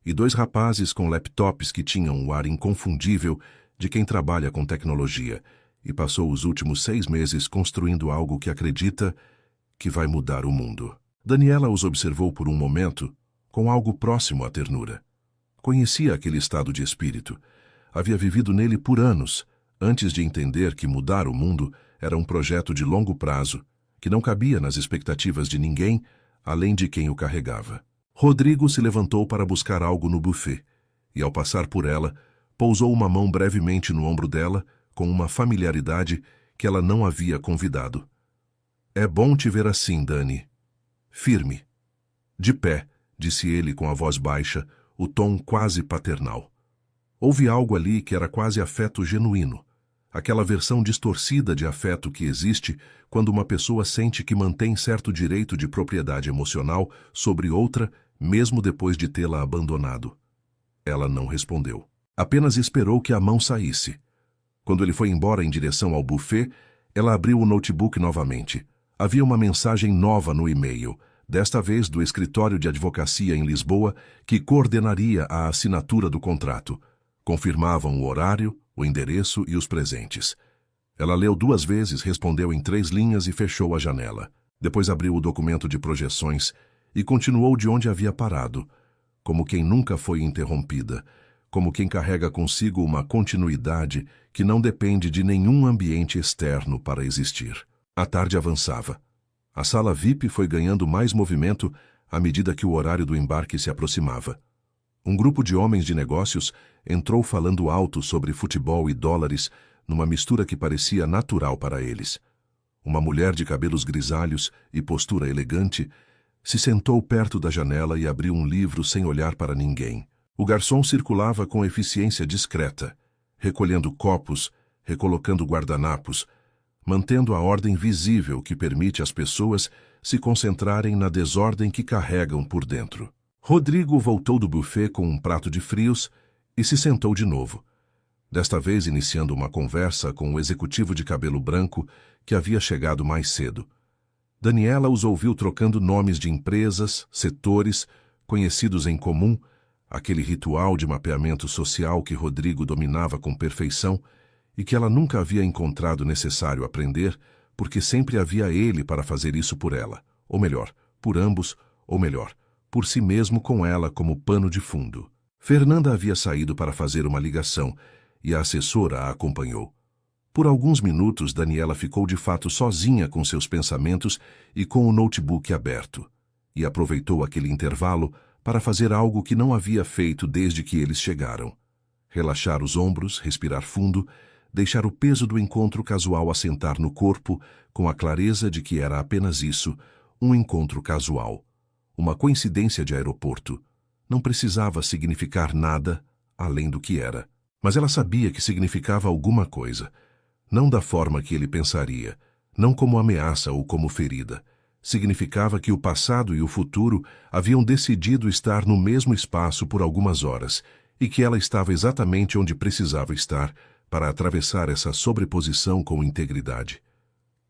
e 2 rapazes com laptops que tinham um ar inconfundível de quem trabalha com tecnologia e passou os últimos 6 meses construindo algo que acredita que vai mudar o mundo. Daniela os observou por um momento com algo próximo à ternura. Conhecia aquele estado de espírito. Havia vivido nele por anos, antes de entender que mudar o mundo era um projeto de longo prazo, que não cabia nas expectativas de ninguém, além de quem o carregava. Rodrigo se levantou para buscar algo no buffet, e ao passar por ela, pousou uma mão brevemente no ombro dela, com uma familiaridade que ela não havia convidado. É bom te ver assim, Dani. Firme. De pé, disse ele com a voz baixa, o tom quase paternal. Houve algo ali que era quase afeto genuíno. Aquela versão distorcida de afeto que existe quando uma pessoa sente que mantém certo direito de propriedade emocional sobre outra, mesmo depois de tê-la abandonado. Ela não respondeu. Apenas esperou que a mão saísse. Quando ele foi embora em direção ao buffet, ela abriu o notebook novamente. Havia uma mensagem nova no e-mail, desta vez do escritório de advocacia em Lisboa, que coordenaria a assinatura do contrato. Confirmavam o horário, o endereço e os presentes. Ela leu 2 vezes, respondeu em 3 linhas e fechou a janela. Depois abriu o documento de projeções e continuou de onde havia parado, como quem nunca foi interrompida, como quem carrega consigo uma continuidade que não depende de nenhum ambiente externo para existir. A tarde avançava. A sala VIP foi ganhando mais movimento à medida que o horário do embarque se aproximava. Um grupo de homens de negócios entrou falando alto sobre futebol e dólares, numa mistura que parecia natural para eles. Uma mulher de cabelos grisalhos e postura elegante se sentou perto da janela e abriu um livro sem olhar para ninguém. O garçom circulava com eficiência discreta, recolhendo copos, recolocando guardanapos, mantendo a ordem visível que permite às pessoas se concentrarem na desordem que carregam por dentro. Rodrigo voltou do buffet com um prato de frios e se sentou de novo, desta vez iniciando uma conversa com o executivo de cabelo branco que havia chegado mais cedo. Daniela os ouviu trocando nomes de empresas, setores, conhecidos em comum, aquele ritual de mapeamento social que Rodrigo dominava com perfeição e que ela nunca havia encontrado necessário aprender, porque sempre havia ele para fazer isso por ela, ou melhor, por ambos, ou melhor, por si mesmo com ela como pano de fundo. Fernanda havia saído para fazer uma ligação e a assessora a acompanhou. Por alguns minutos, Daniela ficou de fato sozinha com seus pensamentos e com o notebook aberto, e aproveitou aquele intervalo para fazer algo que não havia feito desde que eles chegaram. Relaxar os ombros, respirar fundo, deixar o peso do encontro casual assentar no corpo com a clareza de que era apenas isso, um encontro casual. Uma coincidência de aeroporto. Não precisava significar nada além do que era. Mas ela sabia que significava alguma coisa. Não da forma que ele pensaria, não como ameaça ou como ferida. Significava que o passado e o futuro haviam decidido estar no mesmo espaço por algumas horas e que ela estava exatamente onde precisava estar para atravessar essa sobreposição com integridade.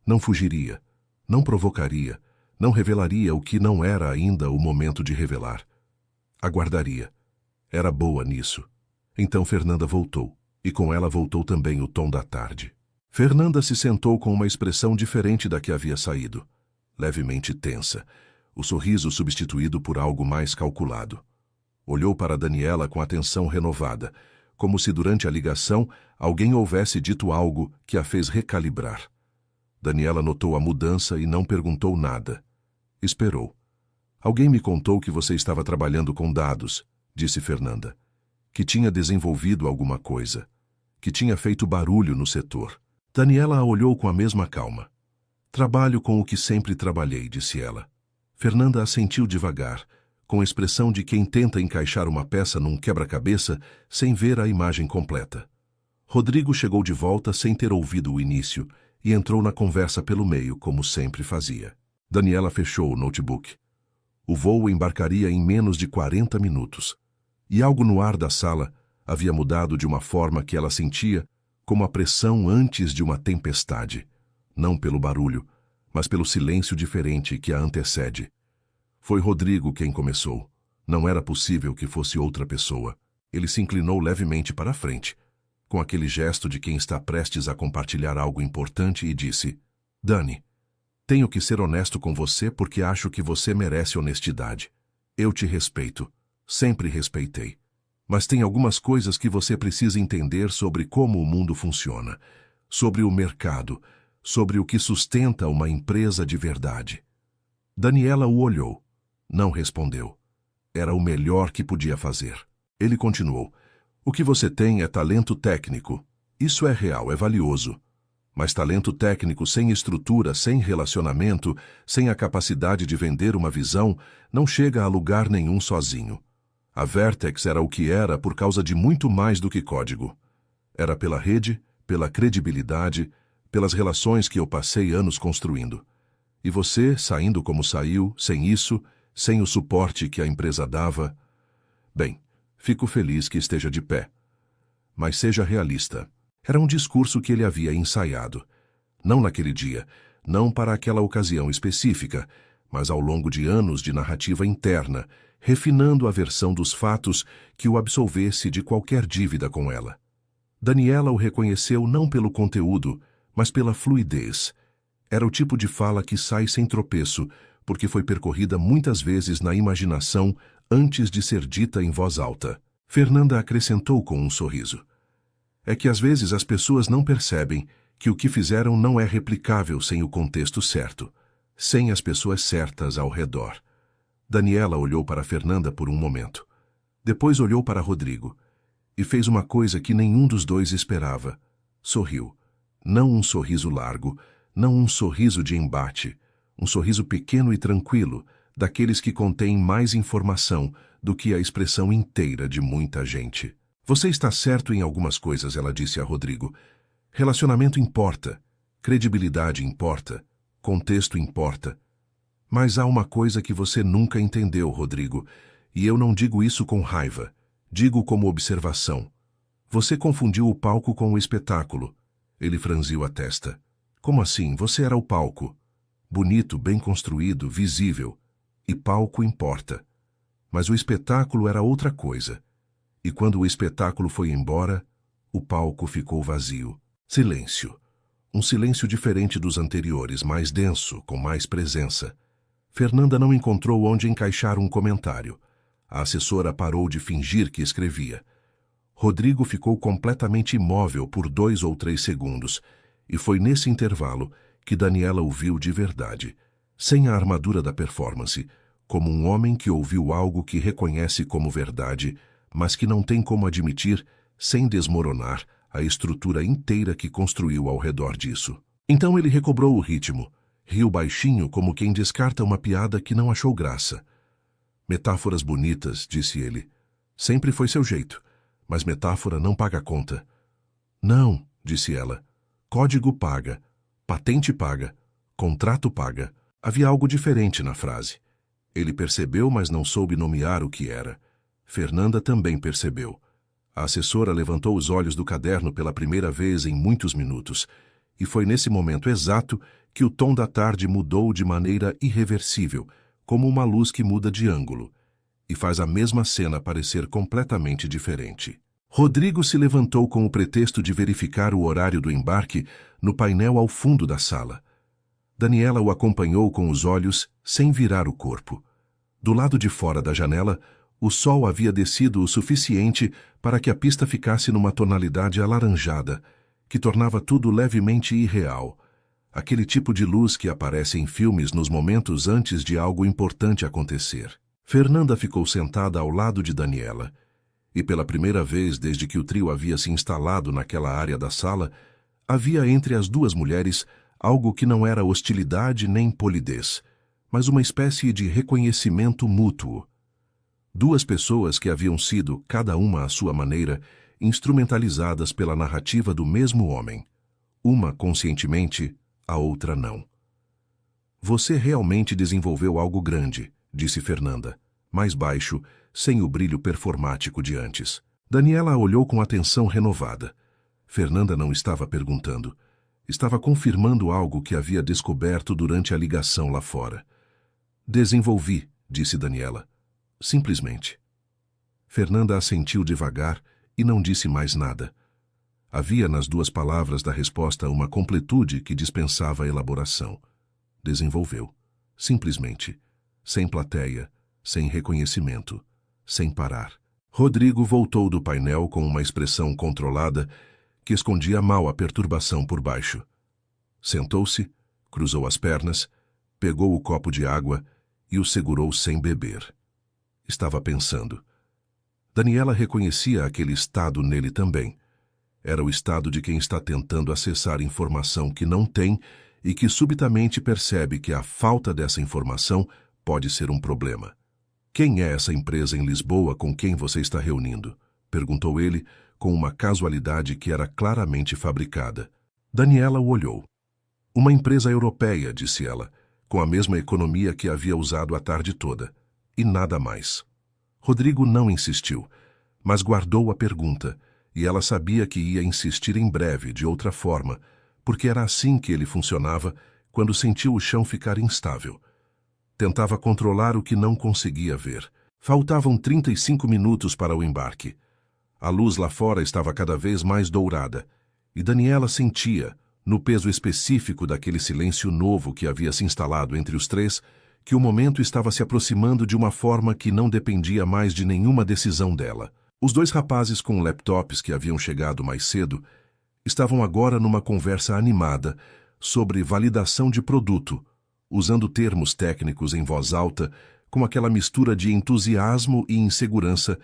Não fugiria, não provocaria, não revelaria o que não era ainda o momento de revelar. Aguardaria. Era boa nisso. Então Fernanda voltou, e com ela voltou também o tom da tarde. Fernanda se sentou com uma expressão diferente da que havia saído, levemente tensa, o sorriso substituído por algo mais calculado. Olhou para Daniela com atenção renovada, como se durante a ligação alguém houvesse dito algo que a fez recalibrar. Daniela notou a mudança e não perguntou nada. Esperou. Alguém me contou que você estava trabalhando com dados, disse Fernanda, que tinha desenvolvido alguma coisa, que tinha feito barulho no setor. Daniela a olhou com a mesma calma. Trabalho com o que sempre trabalhei, disse ela. Fernanda assentiu devagar, com a expressão de quem tenta encaixar uma peça num quebra-cabeça sem ver a imagem completa. Rodrigo chegou de volta sem ter ouvido o início e entrou na conversa pelo meio, como sempre fazia. Daniela fechou o notebook. O voo embarcaria em menos de 40 minutos. E algo no ar da sala havia mudado de uma forma que ela sentia como a pressão antes de uma tempestade. Não pelo barulho, mas pelo silêncio diferente que a antecede. Foi Rodrigo quem começou. Não era possível que fosse outra pessoa. Ele se inclinou levemente para a frente, com aquele gesto de quem está prestes a compartilhar algo importante e disse: Dani, tenho que ser honesto com você porque acho que você merece honestidade. Eu te respeito. Sempre respeitei. Mas tem algumas coisas que você precisa entender sobre como o mundo funciona, sobre o mercado, sobre o que sustenta uma empresa de verdade. Daniela o olhou. Não respondeu. Era o melhor que podia fazer. Ele continuou. O que você tem é talento técnico. Isso é real, é valioso. Mas talento técnico sem estrutura, sem relacionamento, sem a capacidade de vender uma visão, não chega a lugar nenhum sozinho. A Vertex era o que era por causa de muito mais do que código. Era pela rede, pela credibilidade, pelas relações que eu passei anos construindo. E você, saindo como saiu, sem isso, sem o suporte que a empresa dava... Bem, fico feliz que esteja de pé. Mas seja realista. Era um discurso que ele havia ensaiado. Não naquele dia, não para aquela ocasião específica, mas ao longo de anos de narrativa interna, refinando a versão dos fatos que o absolvesse de qualquer dívida com ela. Daniela o reconheceu não pelo conteúdo, mas pela fluidez. Era o tipo de fala que sai sem tropeço, porque foi percorrida muitas vezes na imaginação antes de ser dita em voz alta. Fernanda acrescentou com um sorriso. É que às vezes as pessoas não percebem que o que fizeram não é replicável sem o contexto certo, sem as pessoas certas ao redor. Daniela olhou para Fernanda por um momento. Depois olhou para Rodrigo e fez uma coisa que nenhum dos dois esperava. Sorriu. Não um sorriso largo, não um sorriso de embate, um sorriso pequeno e tranquilo, daqueles que contêm mais informação do que a expressão inteira de muita gente. Você está certo em algumas coisas, ela disse a Rodrigo. Relacionamento importa, credibilidade importa, contexto importa. Mas há uma coisa que você nunca entendeu, Rodrigo, e eu não digo isso com raiva, digo como observação. Você confundiu o palco com o espetáculo. Ele franziu a testa. Como assim? Você era o palco. Bonito, bem construído, visível. E palco importa. Mas o espetáculo era outra coisa. E quando o espetáculo foi embora, o palco ficou vazio. Silêncio. Um silêncio diferente dos anteriores, mais denso, com mais presença. Fernanda não encontrou onde encaixar um comentário. A assessora parou de fingir que escrevia. Rodrigo ficou completamente imóvel por 2 ou 3 segundos, e foi nesse intervalo que Daniela o viu de verdade, sem a armadura da performance, como um homem que ouviu algo que reconhece como verdade, mas que não tem como admitir, sem desmoronar, a estrutura inteira que construiu ao redor disso. Então ele recobrou o ritmo, riu baixinho como quem descarta uma piada que não achou graça. Metáforas bonitas, disse ele. Sempre foi seu jeito, mas metáfora não paga conta. Não, disse ela. Código paga. Patente paga. Contrato paga. Havia algo diferente na frase. Ele percebeu, mas não soube nomear o que era. Fernanda também percebeu. A assessora levantou os olhos do caderno pela primeira vez em muitos minutos, e foi nesse momento exato que o tom da tarde mudou de maneira irreversível, como uma luz que muda de ângulo, e faz a mesma cena parecer completamente diferente. Rodrigo se levantou com o pretexto de verificar o horário do embarque no painel ao fundo da sala. Daniela o acompanhou com os olhos, sem virar o corpo. Do lado de fora da janela, o sol havia descido o suficiente para que a pista ficasse numa tonalidade alaranjada, que tornava tudo levemente irreal. Aquele tipo de luz que aparece em filmes nos momentos antes de algo importante acontecer. Fernanda ficou sentada ao lado de Daniela, e pela primeira vez desde que o trio havia se instalado naquela área da sala, havia entre as duas mulheres algo que não era hostilidade nem polidez, mas uma espécie de reconhecimento mútuo. Duas pessoas que haviam sido, cada uma à sua maneira, instrumentalizadas pela narrativa do mesmo homem. Uma conscientemente, a outra não. Você realmente desenvolveu algo grande, disse Fernanda, mais baixo, sem o brilho performático de antes. Daniela olhou com atenção renovada. Fernanda não estava perguntando. Estava confirmando algo que havia descoberto durante a ligação lá fora. Desenvolvi, disse Daniela. Simplesmente. Fernanda assentiu devagar e não disse mais nada. Havia nas duas palavras da resposta uma completude que dispensava elaboração. Desenvolveu. Simplesmente. Sem plateia, sem reconhecimento, sem parar. Rodrigo voltou do painel com uma expressão controlada que escondia mal a perturbação por baixo. Sentou-se, cruzou as pernas, pegou o copo de água e o segurou sem beber. Estava pensando. Daniela reconhecia aquele estado nele também. Era o estado de quem está tentando acessar informação que não tem e que subitamente percebe que a falta dessa informação pode ser um problema. Quem é essa empresa em Lisboa com quem você está reunindo? Perguntou ele, com uma casualidade que era claramente fabricada. Daniela o olhou. Uma empresa europeia, disse ela, com a mesma economia que havia usado a tarde toda. E nada mais. Rodrigo não insistiu, mas guardou a pergunta, e ela sabia que ia insistir em breve, de outra forma, porque era assim que ele funcionava quando sentiu o chão ficar instável. Tentava controlar o que não conseguia ver. Faltavam 35 minutos para o embarque. A luz lá fora estava cada vez mais dourada, e Daniela sentia, no peso específico daquele silêncio novo que havia se instalado entre os três, que o momento estava se aproximando de uma forma que não dependia mais de nenhuma decisão dela. Os dois rapazes com laptops que haviam chegado mais cedo estavam agora numa conversa animada sobre validação de produto, usando termos técnicos em voz alta, com aquela mistura de entusiasmo e insegurança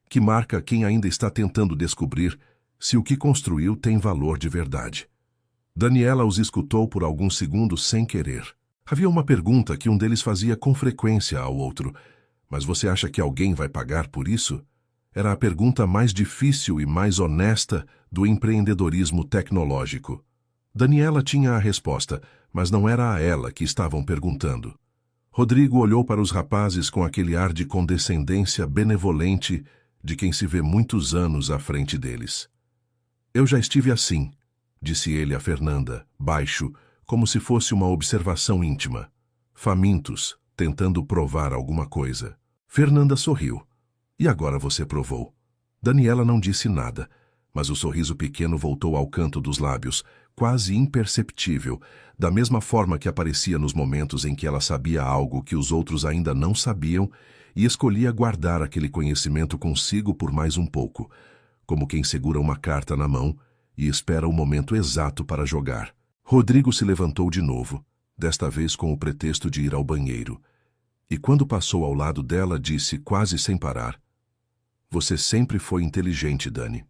que marca quem ainda está tentando descobrir se o que construiu tem valor de verdade. Daniela os escutou por alguns segundos sem querer. Havia uma pergunta que um deles fazia com frequência ao outro. Mas você acha que alguém vai pagar por isso? Era a pergunta mais difícil e mais honesta do empreendedorismo tecnológico. Daniela tinha a resposta, mas não era a ela que estavam perguntando. Rodrigo olhou para os rapazes com aquele ar de condescendência benevolente de quem se vê muitos anos à frente deles. Eu já estive assim, disse ele a Fernanda, baixo, como se fosse uma observação íntima. Famintos, tentando provar alguma coisa. Fernanda sorriu. E agora você provou. Daniela não disse nada, mas o sorriso pequeno voltou ao canto dos lábios, quase imperceptível, da mesma forma que aparecia nos momentos em que ela sabia algo que os outros ainda não sabiam e escolhia guardar aquele conhecimento consigo por mais um pouco, como quem segura uma carta na mão e espera o momento exato para jogar. Rodrigo se levantou de novo, desta vez com o pretexto de ir ao banheiro, e quando passou ao lado dela disse quase sem parar: Você sempre foi inteligente, Dani.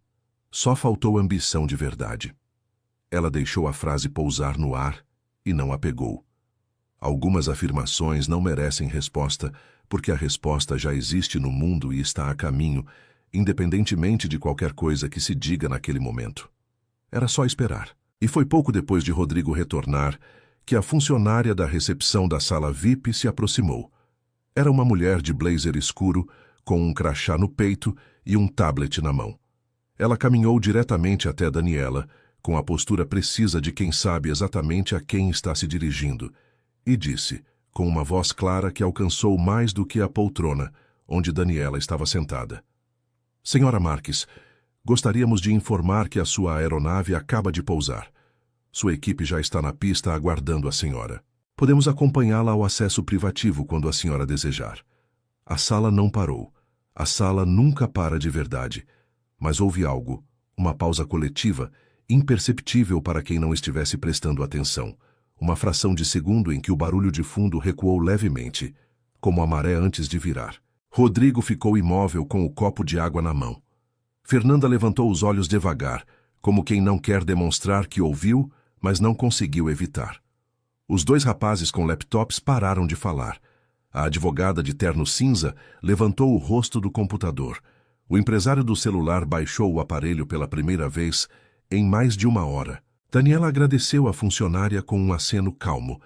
Só faltou ambição de verdade. Ela deixou a frase pousar no ar e não a pegou. Algumas afirmações não merecem resposta, porque a resposta já existe no mundo e está a caminho, independentemente de qualquer coisa que se diga naquele momento. Era só esperar. E foi pouco depois de Rodrigo retornar que a funcionária da recepção da sala VIP se aproximou. Era uma mulher de blazer escuro, com um crachá no peito e um tablet na mão. Ela caminhou diretamente até Daniela, com a postura precisa de quem sabe exatamente a quem está se dirigindo, e disse, com uma voz clara que alcançou mais do que a poltrona, onde Daniela estava sentada. Senhora Marques, gostaríamos de informar que a sua aeronave acaba de pousar. Sua equipe já está na pista aguardando a senhora. Podemos acompanhá-la ao acesso privativo quando a senhora desejar. A sala não parou. A sala nunca para de verdade. Mas houve algo, uma pausa coletiva, imperceptível para quem não estivesse prestando atenção. Uma fração de segundo em que o barulho de fundo recuou levemente, como a maré antes de virar. Rodrigo ficou imóvel com o copo de água na mão. Fernanda levantou os olhos devagar, como quem não quer demonstrar que ouviu, mas não conseguiu evitar. Os dois rapazes com laptops pararam de falar. A advogada de terno cinza levantou o rosto do computador. O empresário do celular baixou o aparelho pela primeira vez em mais de uma hora. Daniela agradeceu à funcionária com um aceno calmo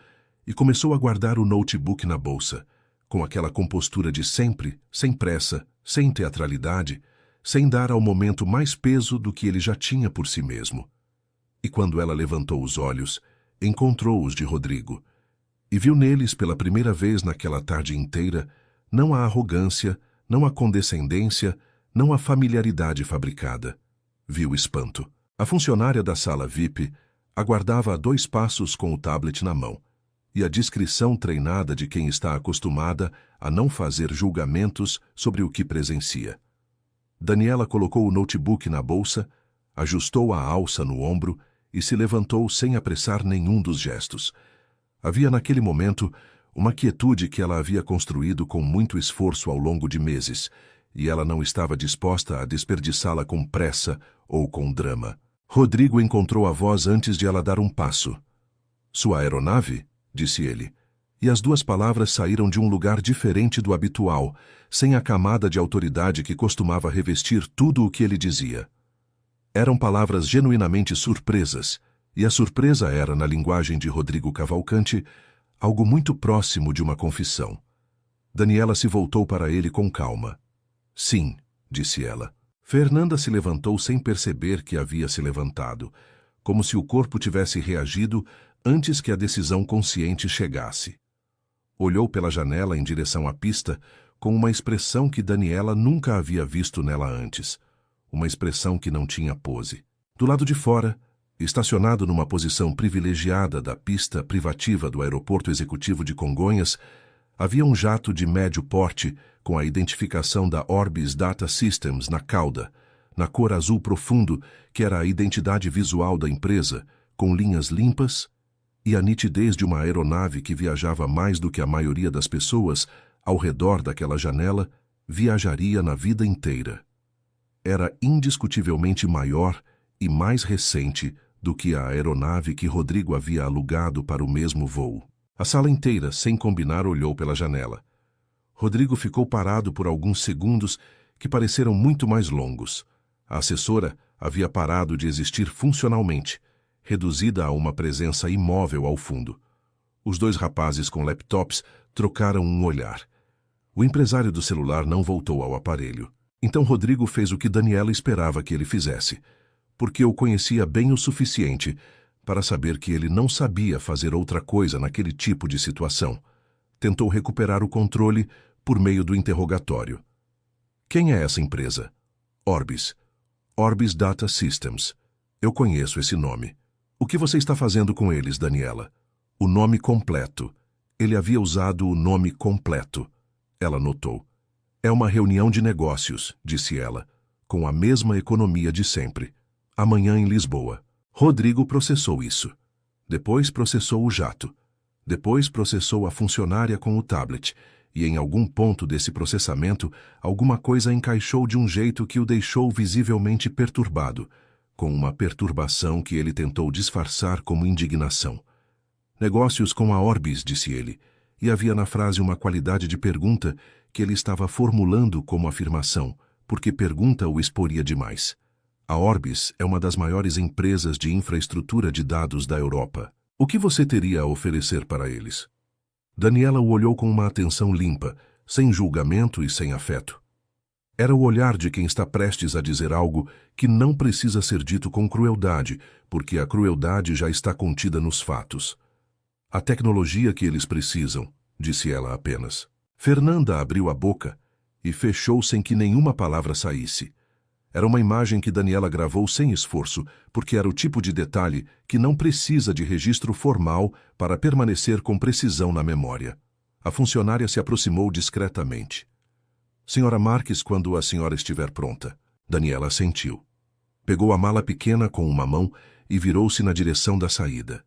e começou a guardar o notebook na bolsa, com aquela compostura de sempre, sem pressa, sem teatralidade, sem dar ao momento mais peso do que ele já tinha por si mesmo. E quando ela levantou os olhos, encontrou-os de Rodrigo, e viu neles pela primeira vez naquela tarde inteira não a arrogância, não a condescendência, não a familiaridade fabricada. Viu espanto. A funcionária da sala VIP aguardava a 2 passos com o tablet na mão, e a discrição treinada de quem está acostumada a não fazer julgamentos sobre o que presencia. Daniela colocou o notebook na bolsa, ajustou a alça no ombro e se levantou sem apressar nenhum dos gestos. Havia naquele momento uma quietude que ela havia construído com muito esforço ao longo de meses, e ela não estava disposta a desperdiçá-la com pressa ou com drama. Rodrigo encontrou a voz antes de ela dar um passo. "Sua aeronave?" disse ele. E as 2 palavras saíram de um lugar diferente do habitual, sem a camada de autoridade que costumava revestir tudo o que ele dizia. Eram palavras genuinamente surpresas, e a surpresa era, na linguagem de Rodrigo Cavalcante, algo muito próximo de uma confissão. Daniela se voltou para ele com calma. "Sim", disse ela. Fernanda se levantou sem perceber que havia se levantado, como se o corpo tivesse reagido antes que a decisão consciente chegasse. Olhou pela janela em direção à pista com uma expressão que Daniela nunca havia visto nela antes. Uma expressão que não tinha pose. Do lado de fora, estacionado numa posição privilegiada da pista privativa do Aeroporto Executivo de Congonhas, havia um jato de médio porte com a identificação da Orbis Data Systems na cauda, na cor azul profundo, que era a identidade visual da empresa, com linhas limpas e a nitidez de uma aeronave que viajava mais do que a maioria das pessoas ao redor daquela janela viajaria na vida inteira. Era indiscutivelmente maior e mais recente do que a aeronave que Rodrigo havia alugado para o mesmo voo. A sala inteira, sem combinar, olhou pela janela. Rodrigo ficou parado por alguns segundos que pareceram muito mais longos. A assessora havia parado de existir funcionalmente, reduzida a uma presença imóvel ao fundo. Os 2 rapazes com laptops trocaram um olhar. O empresário do celular não voltou ao aparelho. Então Rodrigo fez o que Daniela esperava que ele fizesse, porque o conhecia bem o suficiente para saber que ele não sabia fazer outra coisa naquele tipo de situação. Tentou recuperar o controle por meio do interrogatório. "Quem é essa empresa?" "Orbis. Orbis Data Systems. Eu conheço esse nome." "O que você está fazendo com eles, Daniela?" "O nome completo." Ele havia usado o nome completo. Ela notou. "É uma reunião de negócios", disse ela, com a mesma economia de sempre. "Amanhã em Lisboa." Rodrigo processou isso. Depois processou o jato. Depois processou a funcionária com o tablet. E em algum ponto desse processamento, alguma coisa encaixou de um jeito que o deixou visivelmente perturbado, com uma perturbação que ele tentou disfarçar como indignação. "Negócios com a Orbis", disse ele, e havia na frase uma qualidade de pergunta que ele estava formulando como afirmação, porque pergunta o exporia demais. A Orbis é uma das maiores empresas de infraestrutura de dados da Europa. O que você teria a oferecer para eles? Daniela o olhou com uma atenção limpa, sem julgamento e sem afeto. Era o olhar de quem está prestes a dizer algo que não precisa ser dito com crueldade, porque a crueldade já está contida nos fatos. A tecnologia que eles precisam, disse ela apenas. Fernanda abriu a boca e fechou sem que nenhuma palavra saísse. Era uma imagem que Daniela gravou sem esforço, porque era o tipo de detalhe que não precisa de registro formal para permanecer com precisão na memória. A funcionária se aproximou discretamente. Senhora Marques, quando a senhora estiver pronta. Daniela assentiu. Pegou a mala pequena com uma mão e virou-se na direção da saída.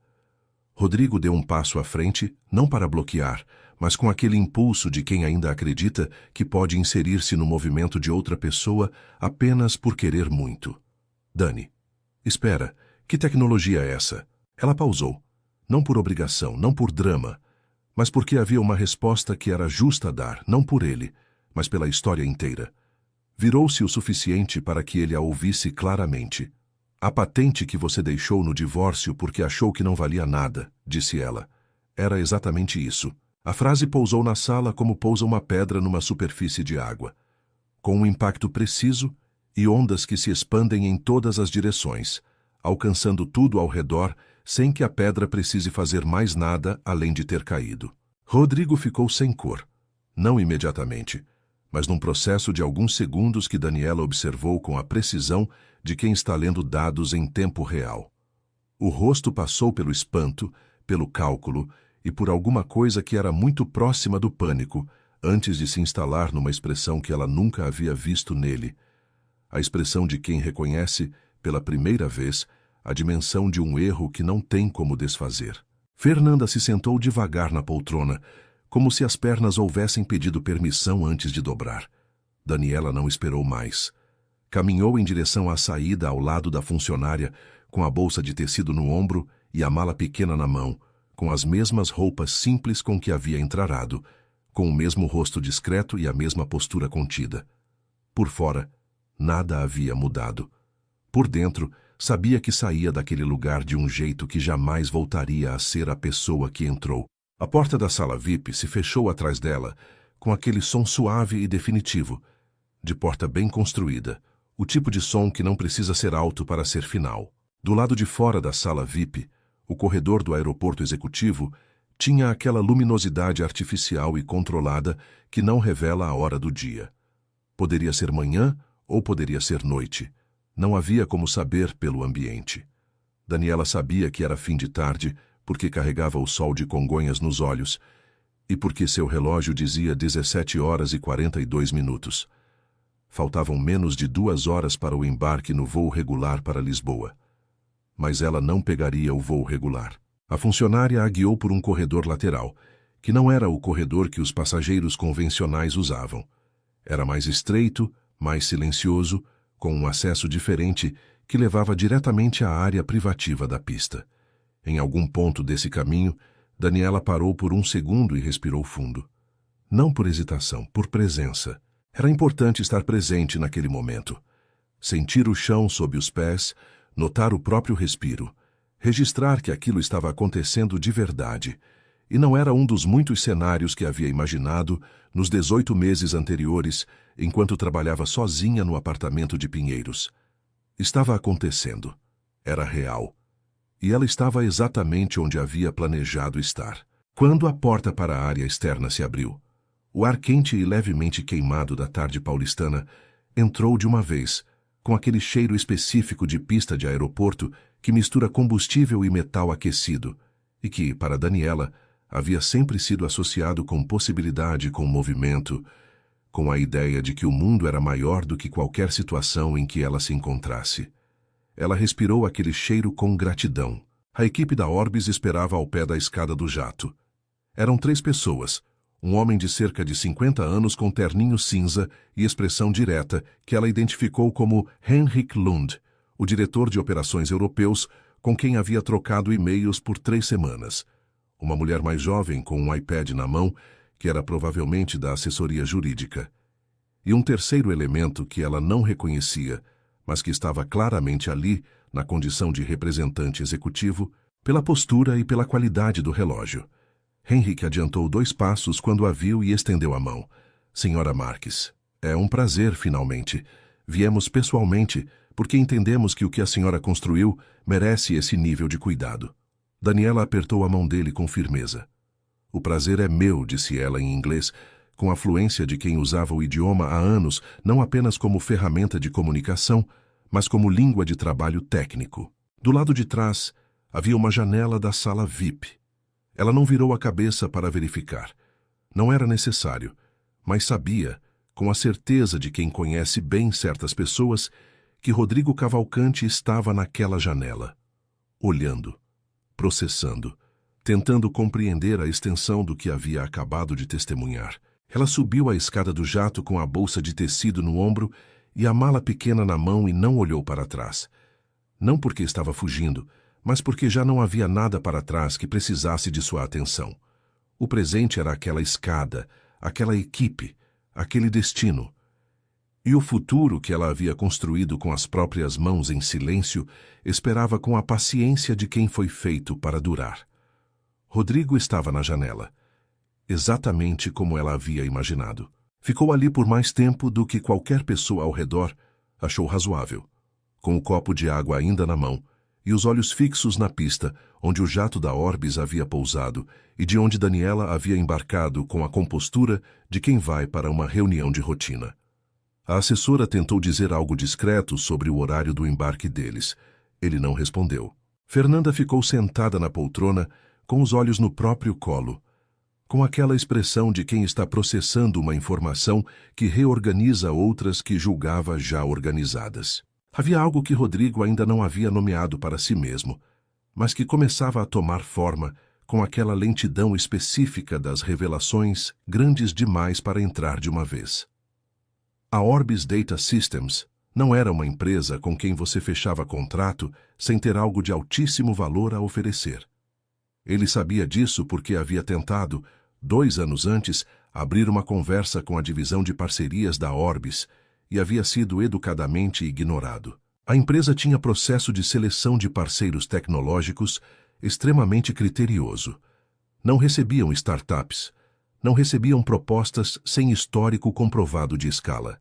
Rodrigo deu um passo à frente, não para bloquear, mas com aquele impulso de quem ainda acredita que pode inserir-se no movimento de outra pessoa apenas por querer muito. Dani. Espera, que tecnologia é essa? Ela pausou. Não por obrigação, não por drama, mas porque havia uma resposta que era justa a dar, não por ele, mas pela história inteira. Virou-se o suficiente para que ele a ouvisse claramente. A patente que você deixou no divórcio porque achou que não valia nada, disse ela. Era exatamente isso. A frase pousou na sala como pousa uma pedra numa superfície de água, com um impacto preciso e ondas que se expandem em todas as direções, alcançando tudo ao redor sem que a pedra precise fazer mais nada além de ter caído. Rodrigo ficou sem cor. Não imediatamente, mas num processo de alguns segundos que Daniela observou com a precisão de quem está lendo dados em tempo real. O rosto passou pelo espanto, pelo cálculo e por alguma coisa que era muito próxima do pânico, antes de se instalar numa expressão que ela nunca havia visto nele. A expressão de quem reconhece, pela primeira vez, a dimensão de um erro que não tem como desfazer. Fernanda se sentou devagar na poltrona, como se as pernas houvessem pedido permissão antes de dobrar. Daniela não esperou mais. Caminhou em direção à saída ao lado da funcionária, com a bolsa de tecido no ombro e a mala pequena na mão, com as mesmas roupas simples com que havia entrarado, com o mesmo rosto discreto e a mesma postura contida. Por fora, nada havia mudado. Por dentro, sabia que saía daquele lugar de um jeito que jamais voltaria a ser a pessoa que entrou. A porta da sala VIP se fechou atrás dela, com aquele som suave e definitivo, de porta bem construída, o tipo de som que não precisa ser alto para ser final. Do lado de fora da sala VIP, o corredor do aeroporto executivo tinha aquela luminosidade artificial e controlada que não revela a hora do dia. Poderia ser manhã ou poderia ser noite. Não havia como saber pelo ambiente. Daniela sabia que era fim de tarde, porque carregava o sol de Congonhas nos olhos, e porque seu relógio dizia 17h42. Faltavam menos de 2 horas para o embarque no voo regular para Lisboa. Mas ela não pegaria o voo regular. A funcionária a guiou por um corredor lateral, que não era o corredor que os passageiros convencionais usavam. Era mais estreito, mais silencioso, com um acesso diferente que levava diretamente à área privativa da pista. Em algum ponto desse caminho, Daniela parou por um segundo e respirou fundo. Não por hesitação, por presença. Era importante estar presente naquele momento. Sentir o chão sob os pés, notar o próprio respiro, registrar que aquilo estava acontecendo de verdade, e não era um dos muitos cenários que havia imaginado nos 18 meses anteriores, enquanto trabalhava sozinha no apartamento de Pinheiros. Estava acontecendo. Era real. E ela estava exatamente onde havia planejado estar. Quando a porta para a área externa se abriu, o ar quente e levemente queimado da tarde paulistana entrou de uma vez, com aquele cheiro específico de pista de aeroporto que mistura combustível e metal aquecido, e que, para Daniela, havia sempre sido associado com possibilidade, com movimento, com a ideia de que o mundo era maior do que qualquer situação em que ela se encontrasse. Ela respirou aquele cheiro com gratidão. A equipe da Orbis esperava ao pé da escada do jato. Eram 3 pessoas, um homem de cerca de 50 anos com terninho cinza e expressão direta que ela identificou como Henrik Lund, o diretor de operações europeus com quem havia trocado e-mails por 3 semanas. Uma mulher mais jovem com um iPad na mão, que era provavelmente da assessoria jurídica. E um terceiro elemento que ela não reconhecia, mas que estava claramente ali, na condição de representante executivo, pela postura e pela qualidade do relógio. Henrique adiantou 2 passos quando a viu e estendeu a mão. Senhora Marques, é um prazer, finalmente. Viemos pessoalmente, porque entendemos que o que a senhora construiu merece esse nível de cuidado. Daniela apertou a mão dele com firmeza. O prazer é meu, disse ela em inglês, com a fluência de quem usava o idioma há anos, não apenas como ferramenta de comunicação, mas como língua de trabalho técnico. Do lado de trás, havia uma janela da sala VIP. Ela não virou a cabeça para verificar. Não era necessário, mas sabia, com a certeza de quem conhece bem certas pessoas, que Rodrigo Cavalcante estava naquela janela, olhando, processando, tentando compreender a extensão do que havia acabado de testemunhar. Ela subiu a escada do jato com a bolsa de tecido no ombro e a mala pequena na mão e não olhou para trás. Não porque estava fugindo, mas porque já não havia nada para trás que precisasse de sua atenção. O presente era aquela escada, aquela equipe, aquele destino. E o futuro que ela havia construído com as próprias mãos em silêncio esperava com a paciência de quem foi feito para durar. Rodrigo estava na janela, exatamente como ela havia imaginado. Ficou ali por mais tempo do que qualquer pessoa ao redor achou razoável, com o copo de água ainda na mão e os olhos fixos na pista onde o jato da Orbis havia pousado e de onde Daniela havia embarcado com a compostura de quem vai para uma reunião de rotina. A assessora tentou dizer algo discreto sobre o horário do embarque deles. Ele não respondeu. Fernanda ficou sentada na poltrona, com os olhos no próprio colo, com aquela expressão de quem está processando uma informação que reorganiza outras que julgava já organizadas. Havia algo que Rodrigo ainda não havia nomeado para si mesmo, mas que começava a tomar forma com aquela lentidão específica das revelações grandes demais para entrar de uma vez. A Orbis Data Systems não era uma empresa com quem você fechava contrato sem ter algo de altíssimo valor a oferecer. Ele sabia disso porque havia tentado, 2 anos antes, abrir uma conversa com a divisão de parcerias da Orbis e havia sido educadamente ignorado. A empresa tinha processo de seleção de parceiros tecnológicos extremamente criterioso. Não recebiam startups, não recebiam propostas sem histórico comprovado de escala.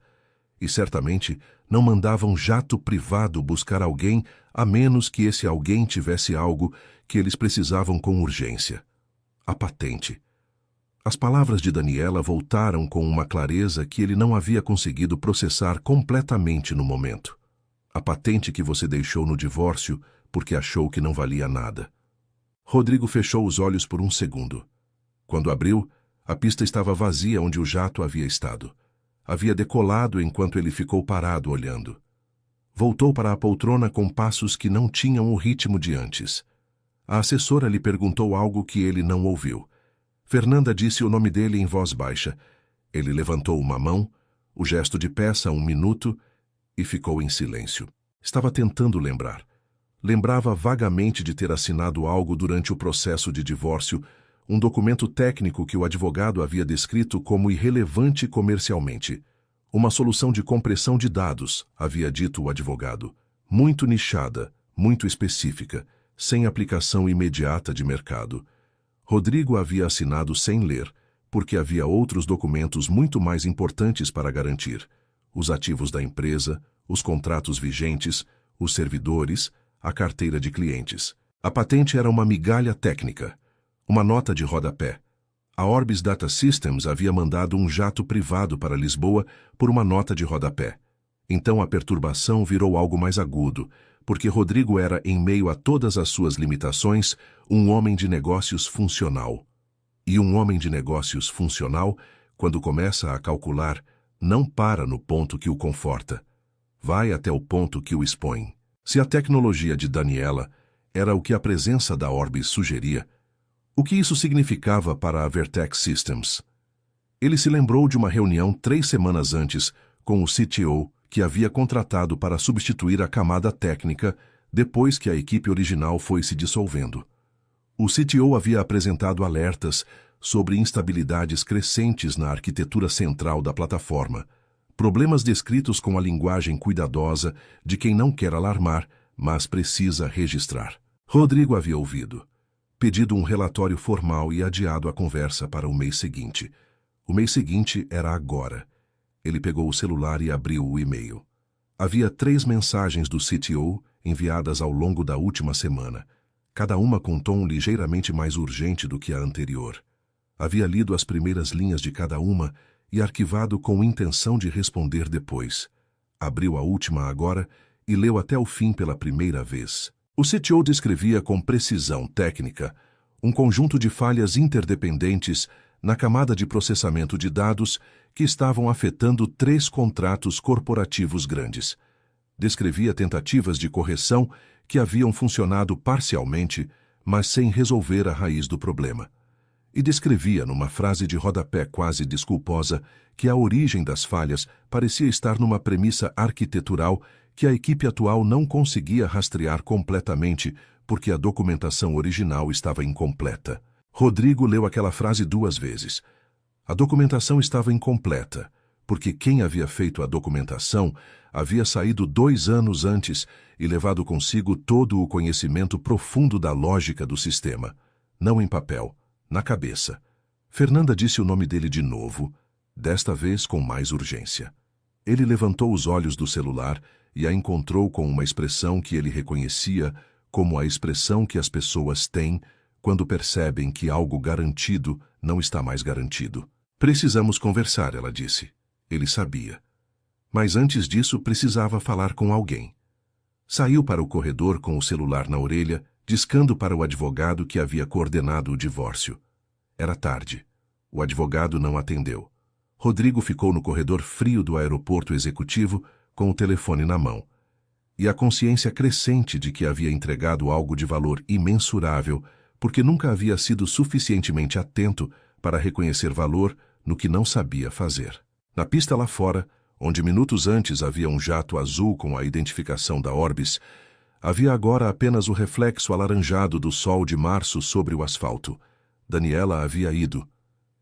E certamente não mandavam jato privado buscar alguém a menos que esse alguém tivesse algo que eles precisavam com urgência. A patente. As palavras de Daniela voltaram com uma clareza que ele não havia conseguido processar completamente no momento. A patente que você deixou no divórcio porque achou que não valia nada. Rodrigo fechou os olhos por um segundo. Quando abriu, a pista estava vazia onde o jato havia estado. Havia decolado enquanto ele ficou parado olhando. Voltou para a poltrona com passos que não tinham o ritmo de antes. A assessora lhe perguntou algo que ele não ouviu. Fernanda disse o nome dele em voz baixa. Ele levantou uma mão, o gesto de peça 1 minuto, e ficou em silêncio. Estava tentando lembrar. Lembrava vagamente de ter assinado algo durante o processo de divórcio, um documento técnico que o advogado havia descrito como irrelevante comercialmente. Uma solução de compressão de dados, havia dito o advogado. Muito nichada, muito específica, sem aplicação imediata de mercado. Rodrigo havia assinado sem ler, porque havia outros documentos muito mais importantes para garantir. Os ativos da empresa, os contratos vigentes, os servidores, a carteira de clientes. A patente era uma migalha técnica, uma nota de rodapé. A Orbis Data Systems havia mandado um jato privado para Lisboa por uma nota de rodapé. Então a perturbação virou algo mais agudo, porque Rodrigo era, em meio a todas as suas limitações, um homem de negócios funcional. E um homem de negócios funcional, quando começa a calcular, não para no ponto que o conforta. Vai até o ponto que o expõe. Se a tecnologia de Daniela era o que a presença da Orbis sugeria, o que isso significava para a Vertex Systems? Ele se lembrou de uma reunião 3 semanas antes com o CTO que havia contratado para substituir a camada técnica depois que a equipe original foi se dissolvendo. O CTO havia apresentado alertas sobre instabilidades crescentes na arquitetura central da plataforma, Problemas descritos com a linguagem cuidadosa de quem não quer alarmar, mas precisa registrar. Rodrigo havia ouvido, pedido um relatório formal e adiado a conversa para o mês seguinte. O mês seguinte era agora. Ele pegou o celular e abriu o e-mail. Havia 3 mensagens do CTO enviadas ao longo da última semana, cada uma com tom ligeiramente mais urgente do que a anterior. Havia lido as primeiras linhas de cada uma e arquivado com intenção de responder depois. Abriu a última agora e leu até o fim pela primeira vez. O CTO descrevia com precisão técnica um conjunto de falhas interdependentes na camada de processamento de dados que estavam afetando 3 contratos corporativos grandes. Descrevia tentativas de correção que haviam funcionado parcialmente, mas sem resolver a raiz do problema. E descrevia, numa frase de rodapé quase desculposa, que a origem das falhas parecia estar numa premissa arquitetural que a equipe atual não conseguia rastrear completamente porque a documentação original estava incompleta. Rodrigo leu aquela frase 2 vezes. A documentação estava incompleta, porque quem havia feito a documentação havia saído 2 anos antes e levado consigo todo o conhecimento profundo da lógica do sistema, não em papel, na cabeça. Fernanda disse o nome dele de novo, desta vez com mais urgência. Ele levantou os olhos do celular e a encontrou com uma expressão que ele reconhecia como a expressão que as pessoas têm quando percebem que algo garantido não está mais garantido. Precisamos conversar, ela disse. Ele sabia. Mas antes disso precisava falar com alguém. Saiu para o corredor com o celular na orelha, discando para o advogado que havia coordenado o divórcio. Era tarde. O advogado não atendeu. Rodrigo ficou no corredor frio do aeroporto executivo com o telefone na mão. E a consciência crescente de que havia entregado algo de valor imensurável porque nunca havia sido suficientemente atento para reconhecer valor no que não sabia fazer. Na pista lá fora, onde minutos antes havia um jato azul com a identificação da Orbis, havia agora apenas o reflexo alaranjado do sol de março sobre o asfalto. Daniela havia ido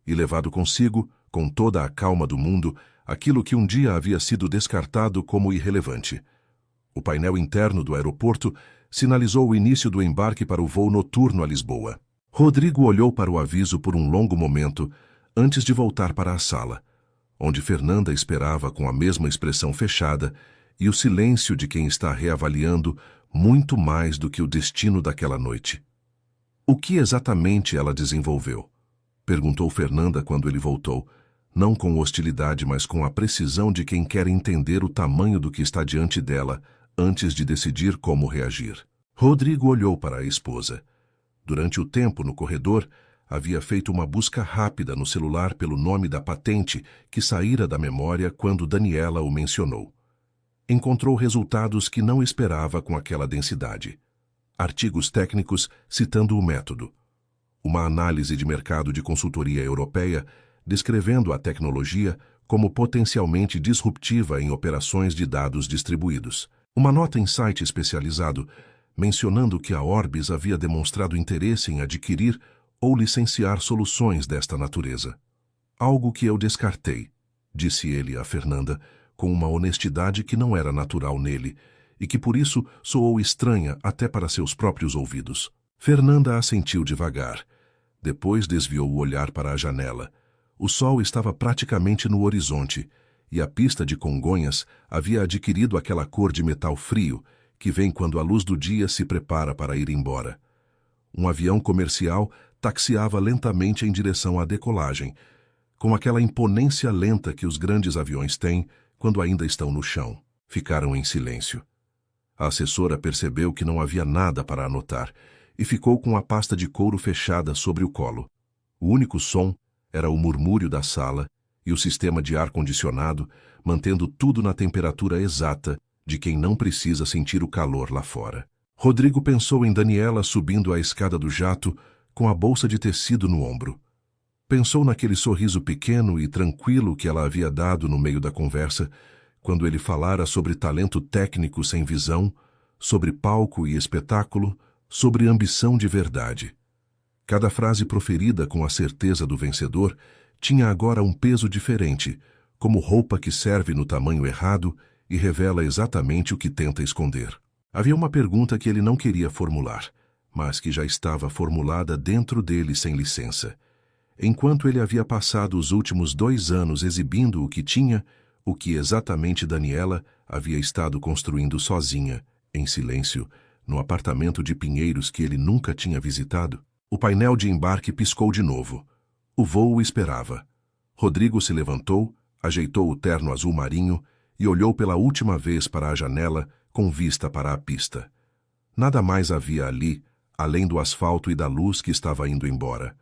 e levado consigo, com toda a calma do mundo, aquilo que um dia havia sido descartado como irrelevante. O painel interno do aeroporto sinalizou o início do embarque para o voo noturno a Lisboa. Rodrigo olhou para o aviso por um longo momento antes de voltar para a sala, onde Fernanda esperava com a mesma expressão fechada e o silêncio de quem está reavaliando muito mais do que o destino daquela noite. O que exatamente ela desenvolveu? Perguntou Fernanda quando ele voltou, não com hostilidade, mas com a precisão de quem quer entender o tamanho do que está diante dela antes de decidir como reagir. Rodrigo olhou para a esposa. Durante o tempo no corredor, havia feito uma busca rápida no celular pelo nome da patente que saíra da memória quando Daniela o mencionou. Encontrou resultados que não esperava com aquela densidade. Artigos técnicos citando o método. Uma análise de mercado de consultoria europeia descrevendo a tecnologia como potencialmente disruptiva em operações de dados distribuídos. Uma nota em site especializado mencionando que a Orbis havia demonstrado interesse em adquirir ou licenciar soluções desta natureza. Algo que eu descartei, disse ele a Fernanda, com uma honestidade que não era natural nele e que por isso soou estranha até para seus próprios ouvidos. Fernanda assentiu devagar. Depois desviou o olhar para a janela. O sol estava praticamente no horizonte e a pista de Congonhas havia adquirido aquela cor de metal frio que vem quando a luz do dia se prepara para ir embora. Um avião comercial taxiava lentamente em direção à decolagem, com aquela imponência lenta que os grandes aviões têm quando ainda estão no chão. Ficaram em silêncio. A assessora percebeu que não havia nada para anotar e ficou com a pasta de couro fechada sobre o colo. O único som era o murmúrio da sala e o sistema de ar-condicionado, mantendo tudo na temperatura exata de quem não precisa sentir o calor lá fora. Rodrigo pensou em Daniela subindo a escada do jato com a bolsa de tecido no ombro. Pensou naquele sorriso pequeno e tranquilo que ela havia dado no meio da conversa, quando ele falara sobre talento técnico sem visão, sobre palco e espetáculo, sobre ambição de verdade. Cada frase proferida com a certeza do vencedor tinha agora um peso diferente, como roupa que serve no tamanho errado e revela exatamente o que tenta esconder. Havia uma pergunta que ele não queria formular, mas que já estava formulada dentro dele sem licença. Enquanto ele havia passado os últimos 2 anos exibindo o que tinha, o que exatamente Daniela havia estado construindo sozinha, em silêncio, no apartamento de pinheiros que ele nunca tinha visitado, o painel de embarque piscou de novo. O voo o esperava. Rodrigo se levantou, ajeitou o terno azul marinho e olhou pela última vez para a janela com vista para a pista. Nada mais havia ali, além do asfalto e da luz que estava indo embora.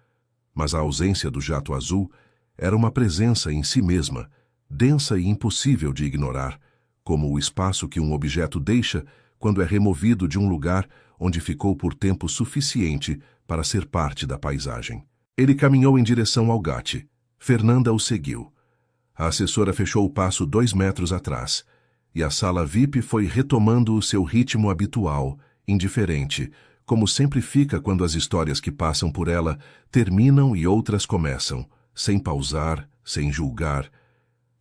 Mas a ausência do jato azul era uma presença em si mesma, densa e impossível de ignorar, como o espaço que um objeto deixa quando é removido de um lugar onde ficou por tempo suficiente para ser parte da paisagem. Ele caminhou em direção ao gate. Fernanda o seguiu. A assessora fechou o passo 2 metros atrás, e a sala VIP foi retomando o seu ritmo habitual, indiferente, como sempre fica quando as histórias que passam por ela terminam e outras começam, sem pausar, sem julgar,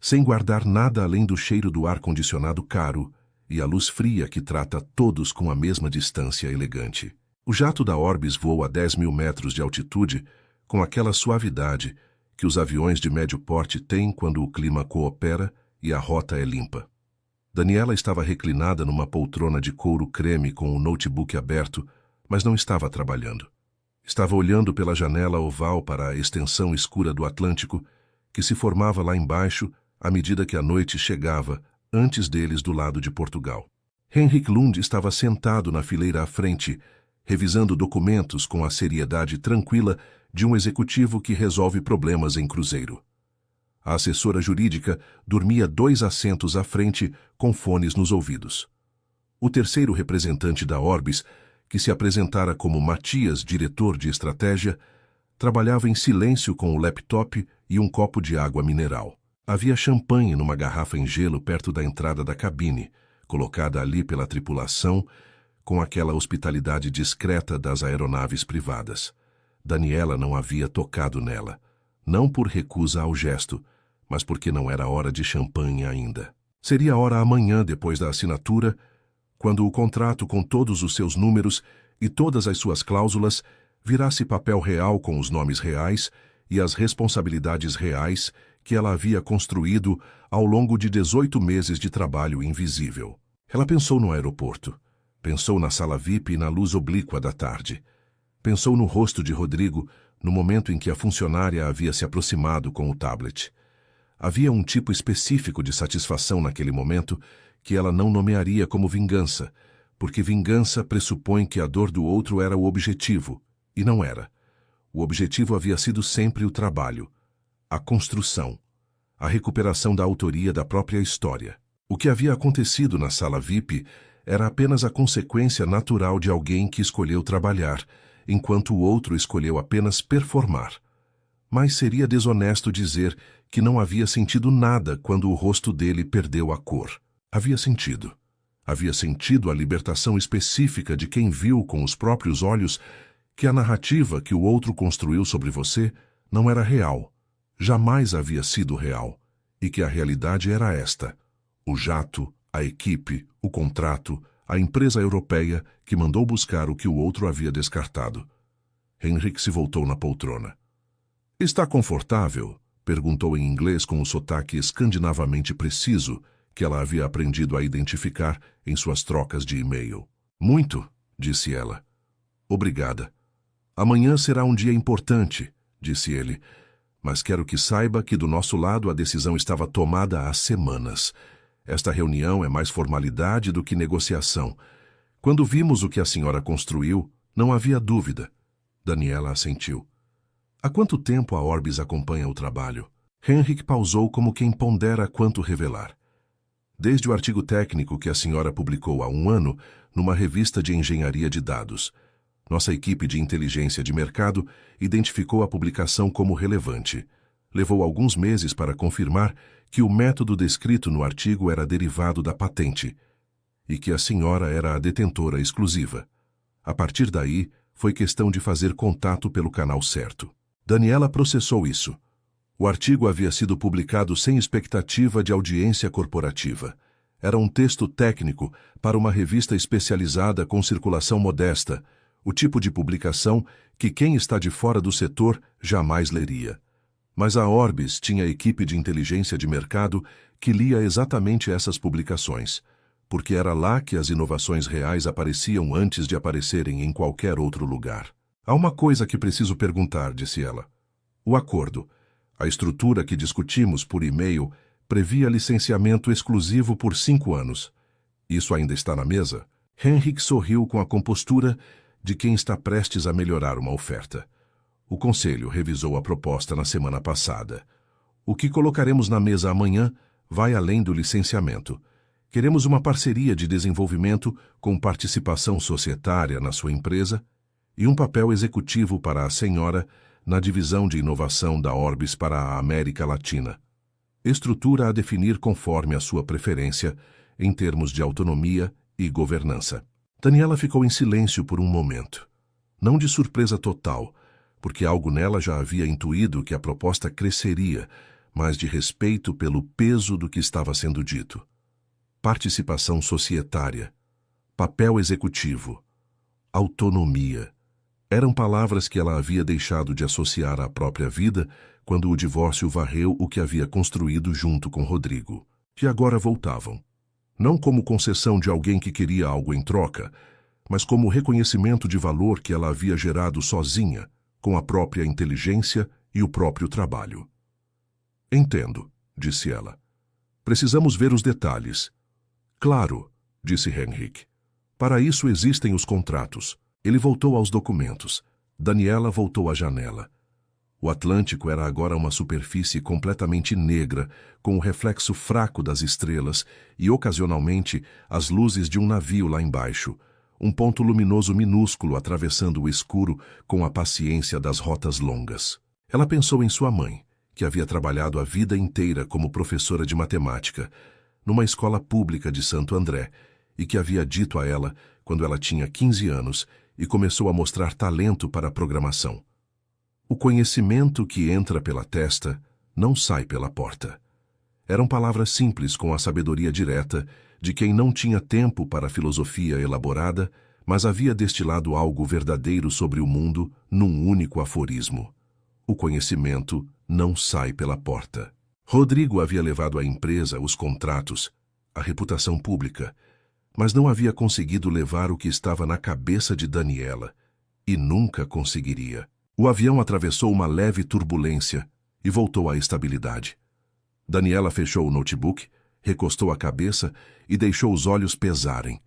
sem guardar nada além do cheiro do ar-condicionado caro e a luz fria que trata todos com a mesma distância elegante. O jato da Orbis voa a 10.000 metros de altitude com aquela suavidade que os aviões de médio porte têm quando o clima coopera e a rota é limpa. Daniela estava reclinada numa poltrona de couro creme com o notebook aberto, mas não estava trabalhando. Estava olhando pela janela oval para a extensão escura do Atlântico, que se formava lá embaixo à medida que a noite chegava, antes deles do lado de Portugal. Henrik Lund estava sentado na fileira à frente, revisando documentos com a seriedade tranquila de um executivo que resolve problemas em cruzeiro. A assessora jurídica dormia 2 assentos à frente, com fones nos ouvidos. O terceiro representante da Orbis, que se apresentara como Matias, diretor de estratégia, trabalhava em silêncio com o laptop e um copo de água mineral. Havia champanhe numa garrafa em gelo perto da entrada da cabine, colocada ali pela tripulação, com aquela hospitalidade discreta das aeronaves privadas. Daniela não havia tocado nela, não por recusa ao gesto, mas porque não era hora de champanhe ainda. Seria hora amanhã depois da assinatura, quando o contrato com todos os seus números e todas as suas cláusulas virasse papel real com os nomes reais e as responsabilidades reais que ela havia construído ao longo de 18 meses de trabalho invisível. Ela pensou no aeroporto, pensou na sala VIP e na luz oblíqua da tarde. Pensou no rosto de Rodrigo no momento em que a funcionária havia se aproximado com o tablet. Havia um tipo específico de satisfação naquele momento que ela não nomearia como vingança, porque vingança pressupõe que a dor do outro era o objetivo, e não era. O objetivo havia sido sempre o trabalho, a construção, a recuperação da autoria da própria história. O que havia acontecido na sala VIP era apenas a consequência natural de alguém que escolheu trabalhar, enquanto o outro escolheu apenas performar. Mas seria desonesto dizer que não havia sentido nada quando o rosto dele perdeu a cor. Havia sentido. Havia sentido a libertação específica de quem viu com os próprios olhos que a narrativa que o outro construiu sobre você não era real, jamais havia sido real, e que a realidade era esta: o jato, a equipe, o contrato, a empresa europeia que mandou buscar o que o outro havia descartado. Henrik se voltou na poltrona. "Está confortável?" perguntou em inglês com o sotaque escandinavamente preciso que ela havia aprendido a identificar em suas trocas de e-mail. "Muito", disse ela. "Obrigada. Amanhã será um dia importante", disse ele, "mas quero que saiba que do nosso lado a decisão estava tomada há semanas. Esta reunião é mais formalidade do que negociação. Quando vimos o que a senhora construiu, não havia dúvida." Daniela assentiu. "Há quanto tempo a Orbis acompanha o trabalho?" Henrik pausou como quem pondera quanto revelar. "Desde o artigo técnico que a senhora publicou há 1 ano numa revista de engenharia de dados. Nossa equipe de inteligência de mercado identificou a publicação como relevante. Levou alguns meses para confirmar que o método descrito no artigo era derivado da patente e que a senhora era a detentora exclusiva. A partir daí, foi questão de fazer contato pelo canal certo." Daniela processou isso. O artigo havia sido publicado sem expectativa de audiência corporativa. Era um texto técnico para uma revista especializada com circulação modesta, o tipo de publicação que quem está de fora do setor jamais leria. Mas a Orbis tinha equipe de inteligência de mercado que lia exatamente essas publicações, porque era lá que as inovações reais apareciam antes de aparecerem em qualquer outro lugar. Há uma coisa que preciso perguntar, disse ela. O acordo, a estrutura que discutimos por e-mail, previa licenciamento exclusivo por 5 anos. Isso ainda está na mesa? Henrik sorriu com a compostura de quem está prestes a melhorar uma oferta. O conselho revisou a proposta na semana passada. O que colocaremos na mesa amanhã vai além do licenciamento. Queremos uma parceria de desenvolvimento com participação societária na sua empresa e um papel executivo para a senhora na divisão de inovação da Orbis para a América Latina. Estrutura a definir conforme a sua preferência em termos de autonomia e governança. Daniela ficou em silêncio por um momento. Não de surpresa total, porque algo nela já havia intuído que a proposta cresceria, mas de respeito pelo peso do que estava sendo dito. Participação societária, papel executivo, autonomia. Eram palavras que ela havia deixado de associar à própria vida quando o divórcio varreu o que havia construído junto com Rodrigo. E agora voltavam. Não como concessão de alguém que queria algo em troca, mas como reconhecimento de valor que ela havia gerado sozinha, com a própria inteligência e o próprio trabalho. Entendo, disse ela. Precisamos ver os detalhes. Claro, disse Henrik. Para isso existem os contratos. Ele voltou aos documentos. Daniela voltou à janela. O Atlântico era agora uma superfície completamente negra, com o reflexo fraco das estrelas e, ocasionalmente, as luzes de um navio lá embaixo, um ponto luminoso minúsculo atravessando o escuro com a paciência das rotas longas. Ela pensou em sua mãe, que havia trabalhado a vida inteira como professora de matemática, numa escola pública de Santo André, e que havia dito a ela, quando ela tinha 15 anos, e começou a mostrar talento para a programação. O conhecimento que entra pela testa não sai pela porta. Eram palavras simples com a sabedoria direta de quem não tinha tempo para a filosofia elaborada, mas havia destilado algo verdadeiro sobre o mundo num único aforismo. O conhecimento não sai pela porta. Rodrigo havia levado à empresa os contratos, a reputação pública, mas não havia conseguido levar o que estava na cabeça de Daniela, e nunca conseguiria. O avião atravessou uma leve turbulência e voltou à estabilidade. Daniela fechou o notebook, recostou a cabeça e deixou os olhos pesarem.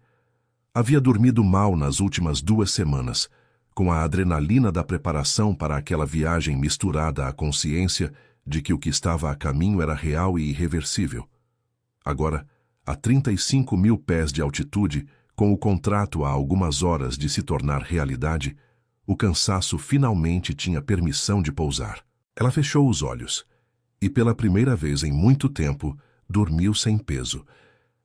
Havia dormido mal nas últimas 2 semanas, com a adrenalina da preparação para aquela viagem misturada à consciência de que o que estava a caminho era real e irreversível. Agora, a 35 mil pés de altitude, com o contrato a algumas horas de se tornar realidade, o cansaço finalmente tinha permissão de pousar. Ela fechou os olhos e, pela primeira vez em muito tempo, dormiu sem peso.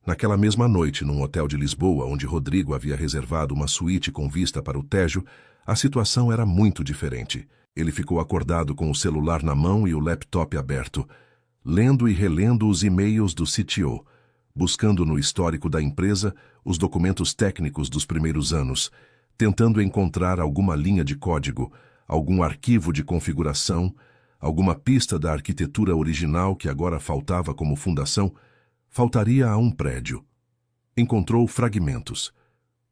Naquela mesma noite, num hotel de Lisboa, onde Rodrigo havia reservado uma suíte com vista para o Tejo, a situação era muito diferente. Ele ficou acordado com o celular na mão e o laptop aberto, lendo e relendo os e-mails do CTO, buscando no histórico da empresa os documentos técnicos dos primeiros anos, tentando encontrar alguma linha de código, algum arquivo de configuração, alguma pista da arquitetura original que agora faltava como fundação. Faltaria a um prédio. Encontrou fragmentos,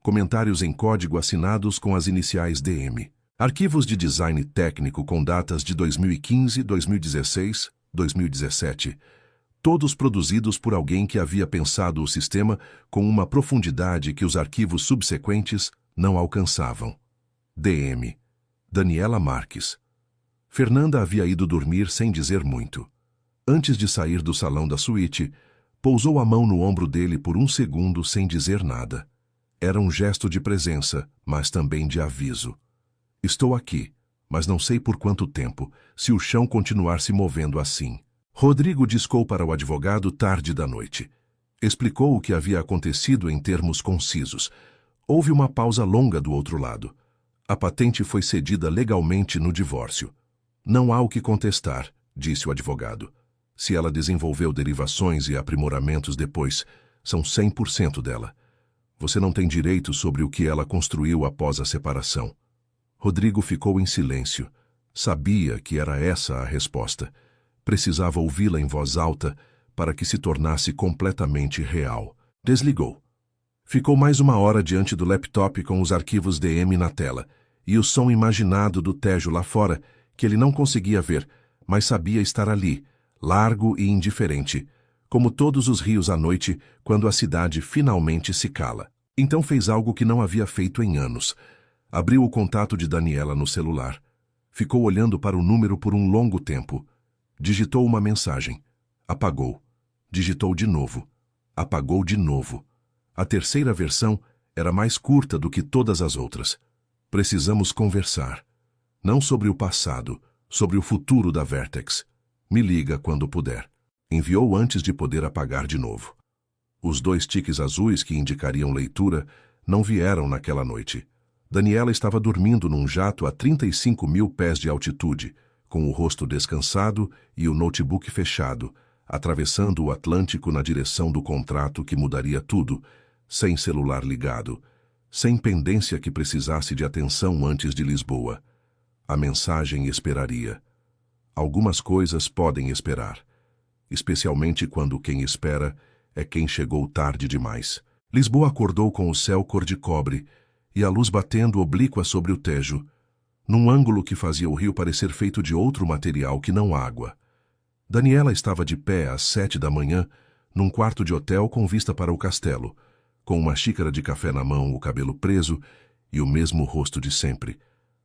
comentários em código assinados com as iniciais DM, arquivos de design técnico com datas de 2015, 2016, 2017, todos produzidos por alguém que havia pensado o sistema com uma profundidade que os arquivos subsequentes não alcançavam. DM. Daniela Marques. Fernanda havia ido dormir sem dizer muito. Antes de sair do salão da suíte, pousou a mão no ombro dele por um segundo sem dizer nada. Era um gesto de presença, mas também de aviso. Estou aqui, mas não sei por quanto tempo, se o chão continuar se movendo assim. Rodrigo discou para o advogado tarde da noite. Explicou o que havia acontecido em termos concisos. Houve uma pausa longa do outro lado. A patente foi cedida legalmente no divórcio. Não há o que contestar, disse o advogado. Se ela desenvolveu derivações e aprimoramentos depois, são 100% dela. Você não tem direito sobre o que ela construiu após a separação. Rodrigo ficou em silêncio. Sabia que era essa a resposta. Precisava ouvi-la em voz alta para que se tornasse completamente real. Desligou. Ficou mais 1 hora diante do laptop com os arquivos DM na tela e o som imaginado do Tejo lá fora, que ele não conseguia ver, mas sabia estar ali, largo e indiferente, como todos os rios à noite, quando a cidade finalmente se cala. Então fez algo que não havia feito em anos. Abriu o contato de Daniela no celular. Ficou olhando para o número por um longo tempo. Digitou uma mensagem. Apagou. Digitou de novo. Apagou de novo. A terceira versão era mais curta do que todas as outras. Precisamos conversar. Não sobre o passado, sobre o futuro da Vertex. Me liga quando puder. Enviou antes de poder apagar de novo. Os 2 tiques azuis que indicariam leitura não vieram naquela noite. Daniela estava dormindo num jato a 35.000 pés de altitude, com o rosto descansado e o notebook fechado, atravessando o Atlântico na direção do contrato que mudaria tudo, sem celular ligado, sem pendência que precisasse de atenção antes de Lisboa. A mensagem esperaria. Algumas coisas podem esperar, especialmente quando quem espera é quem chegou tarde demais. Lisboa acordou com o céu cor de cobre e a luz batendo oblíqua sobre o Tejo, num ângulo que fazia o rio parecer feito de outro material que não água. Daniela estava de pé às 7 da manhã, num quarto de hotel com vista para o castelo, com uma xícara de café na mão, o cabelo preso e o mesmo rosto de sempre.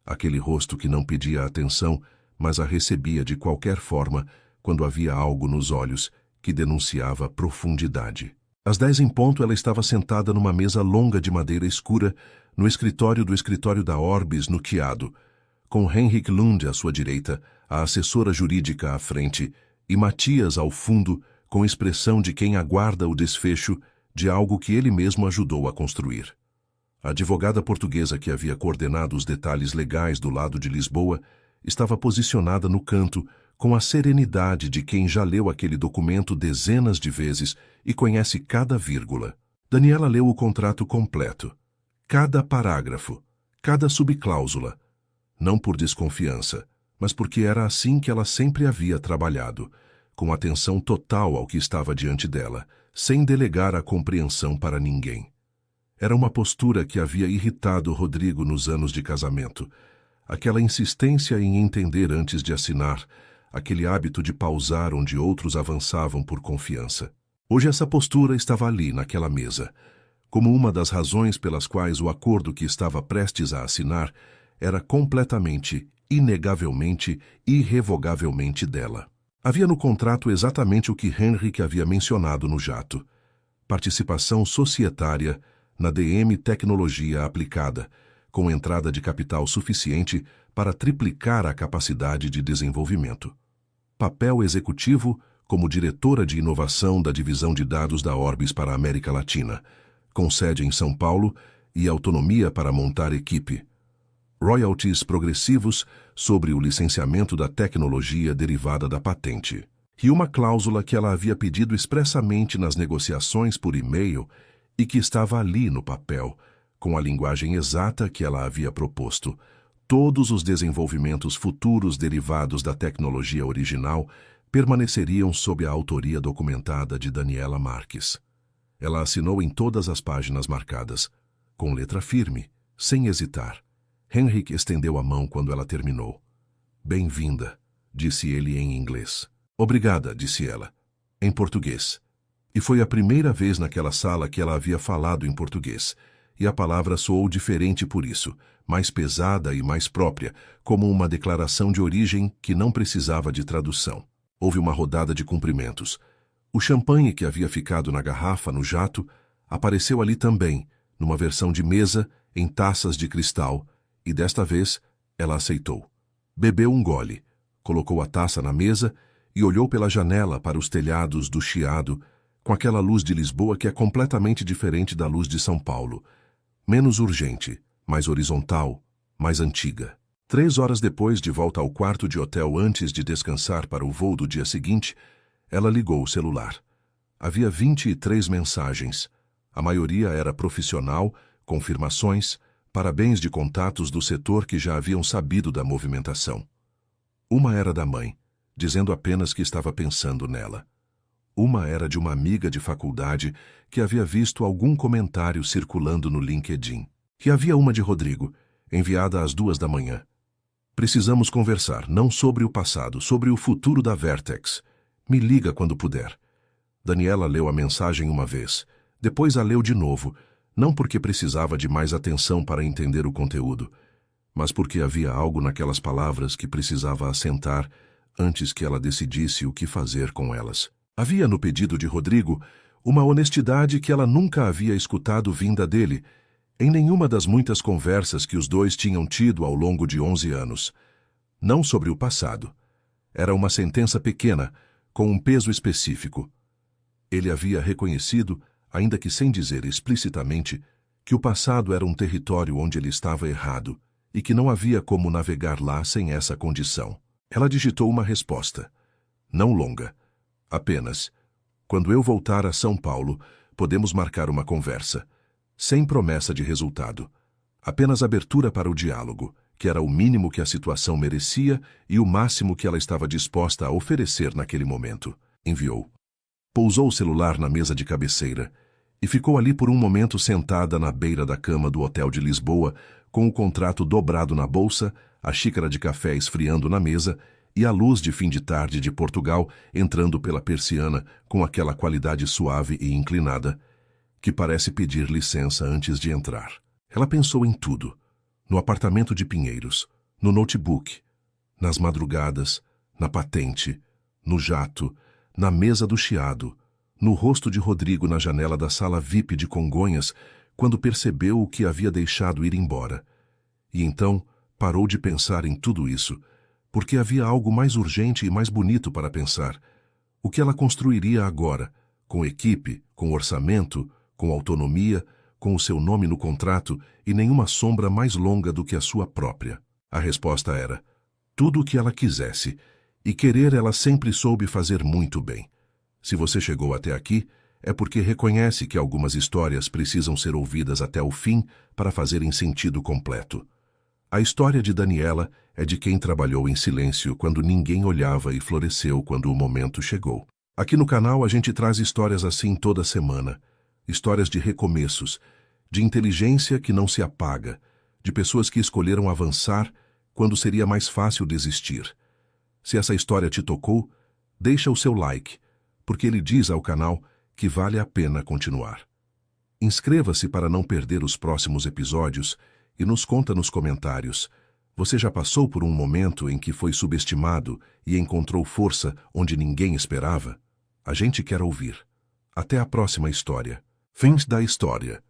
Aquele rosto que não pedia atenção, mas a recebia de qualquer forma quando havia algo nos olhos que denunciava profundidade. Às 10 em ponto, ela estava sentada numa mesa longa de madeira escura no escritório da Orbis, no Chiado, com Henrik Lund à sua direita, a assessora jurídica à frente, e Matias ao fundo, com expressão de quem aguarda o desfecho de algo que ele mesmo ajudou a construir. A advogada portuguesa que havia coordenado os detalhes legais do lado de Lisboa estava posicionada no canto, com a serenidade de quem já leu aquele documento dezenas de vezes e conhece cada vírgula. Daniela leu o contrato completo, cada parágrafo, cada subcláusula, não por desconfiança, mas porque era assim que ela sempre havia trabalhado, com atenção total ao que estava diante dela, sem delegar a compreensão para ninguém. Era uma postura que havia irritado Rodrigo nos anos de casamento, aquela insistência em entender antes de assinar, aquele hábito de pausar onde outros avançavam por confiança. Hoje essa postura estava ali, naquela mesa, como uma das razões pelas quais o acordo que estava prestes a assinar era completamente, inegavelmente, irrevogavelmente dela. Havia no contrato exatamente o que Henrik havia mencionado no jato: participação societária na DM Tecnologia Aplicada, com entrada de capital suficiente para triplicar a capacidade de desenvolvimento. Papel executivo como diretora de inovação da divisão de dados da Orbis para a América Latina, com sede em São Paulo e autonomia para montar equipe. Royalties progressivos sobre o licenciamento da tecnologia derivada da patente. E uma cláusula que ela havia pedido expressamente nas negociações por e-mail e que estava ali no papel, com a linguagem exata que ela havia proposto. Todos os desenvolvimentos futuros derivados da tecnologia original permaneceriam sob a autoria documentada de Daniela Marques. Ela assinou em todas as páginas marcadas, com letra firme, sem hesitar. Henrik estendeu a mão quando ela terminou. "Bem-vinda", disse ele em inglês. "Obrigada", disse ela, em português. E foi a primeira vez naquela sala que ela havia falado em português, e a palavra soou diferente por isso, mais pesada e mais própria, como uma declaração de origem que não precisava de tradução. Houve uma rodada de cumprimentos. O champanhe que havia ficado na garrafa no jato apareceu ali também, numa versão de mesa, em taças de cristal, e desta vez ela aceitou. Bebeu um gole, colocou a taça na mesa e olhou pela janela para os telhados do Chiado, com aquela luz de Lisboa que é completamente diferente da luz de São Paulo, menos urgente, mais horizontal, mais antiga. 3 horas depois, de volta ao quarto de hotel antes de descansar para o voo do dia seguinte, ela ligou o celular. Havia 23 mensagens. A maioria era profissional, confirmações, parabéns de contatos do setor que já haviam sabido da movimentação. Uma era da mãe, dizendo apenas que estava pensando nela. Uma era de uma amiga de faculdade que havia visto algum comentário circulando no LinkedIn. E havia uma de Rodrigo, enviada às 2 da manhã. Precisamos conversar, não sobre o passado, sobre o futuro da Vertex. Me liga quando puder. Daniela leu a mensagem uma vez. Depois a leu de novo, não porque precisava de mais atenção para entender o conteúdo, mas porque havia algo naquelas palavras que precisava assentar antes que ela decidisse o que fazer com elas. Havia no pedido de Rodrigo uma honestidade que ela nunca havia escutado vinda dele, em nenhuma das muitas conversas que os dois tinham tido ao longo de 11 anos. Não sobre o passado. Era uma sentença pequena, com um peso específico. Ele havia reconhecido, ainda que sem dizer explicitamente, que o passado era um território onde ele estava errado e que não havia como navegar lá sem essa condição. Ela digitou uma resposta. Não longa. Apenas: quando eu voltar a São Paulo, podemos marcar uma conversa. Sem promessa de resultado. Apenas abertura para o diálogo, que era o mínimo que a situação merecia e o máximo que ela estava disposta a oferecer naquele momento. Enviou. Pousou o celular na mesa de cabeceira e ficou ali por um momento sentada na beira da cama do hotel de Lisboa, com o contrato dobrado na bolsa, a xícara de café esfriando na mesa e a luz de fim de tarde de Portugal entrando pela persiana com aquela qualidade suave e inclinada, que parece pedir licença antes de entrar. Ela pensou em tudo. No apartamento de Pinheiros, no notebook, nas madrugadas, na patente, no jato, na mesa do Chiado, no rosto de Rodrigo na janela da sala VIP de Congonhas, quando percebeu o que havia deixado ir embora. E então parou de pensar em tudo isso, porque havia algo mais urgente e mais bonito para pensar. O que ela construiria agora, com equipe, com orçamento, com autonomia, com o seu nome no contrato e nenhuma sombra mais longa do que a sua própria. A resposta era: tudo o que ela quisesse, e querer ela sempre soube fazer muito bem. Se você chegou até aqui, é porque reconhece que algumas histórias precisam ser ouvidas até o fim para fazerem sentido completo. A história de Daniela é de quem trabalhou em silêncio quando ninguém olhava e floresceu quando o momento chegou. Aqui no canal a gente traz histórias assim toda semana. Histórias de recomeços, de inteligência que não se apaga, de pessoas que escolheram avançar quando seria mais fácil desistir. Se essa história te tocou, deixa o seu like, porque ele diz ao canal que vale a pena continuar. Inscreva-se para não perder os próximos episódios e nos conta nos comentários: você já passou por um momento em que foi subestimado e encontrou força onde ninguém esperava? A gente quer ouvir. Até a próxima história. Fins da história.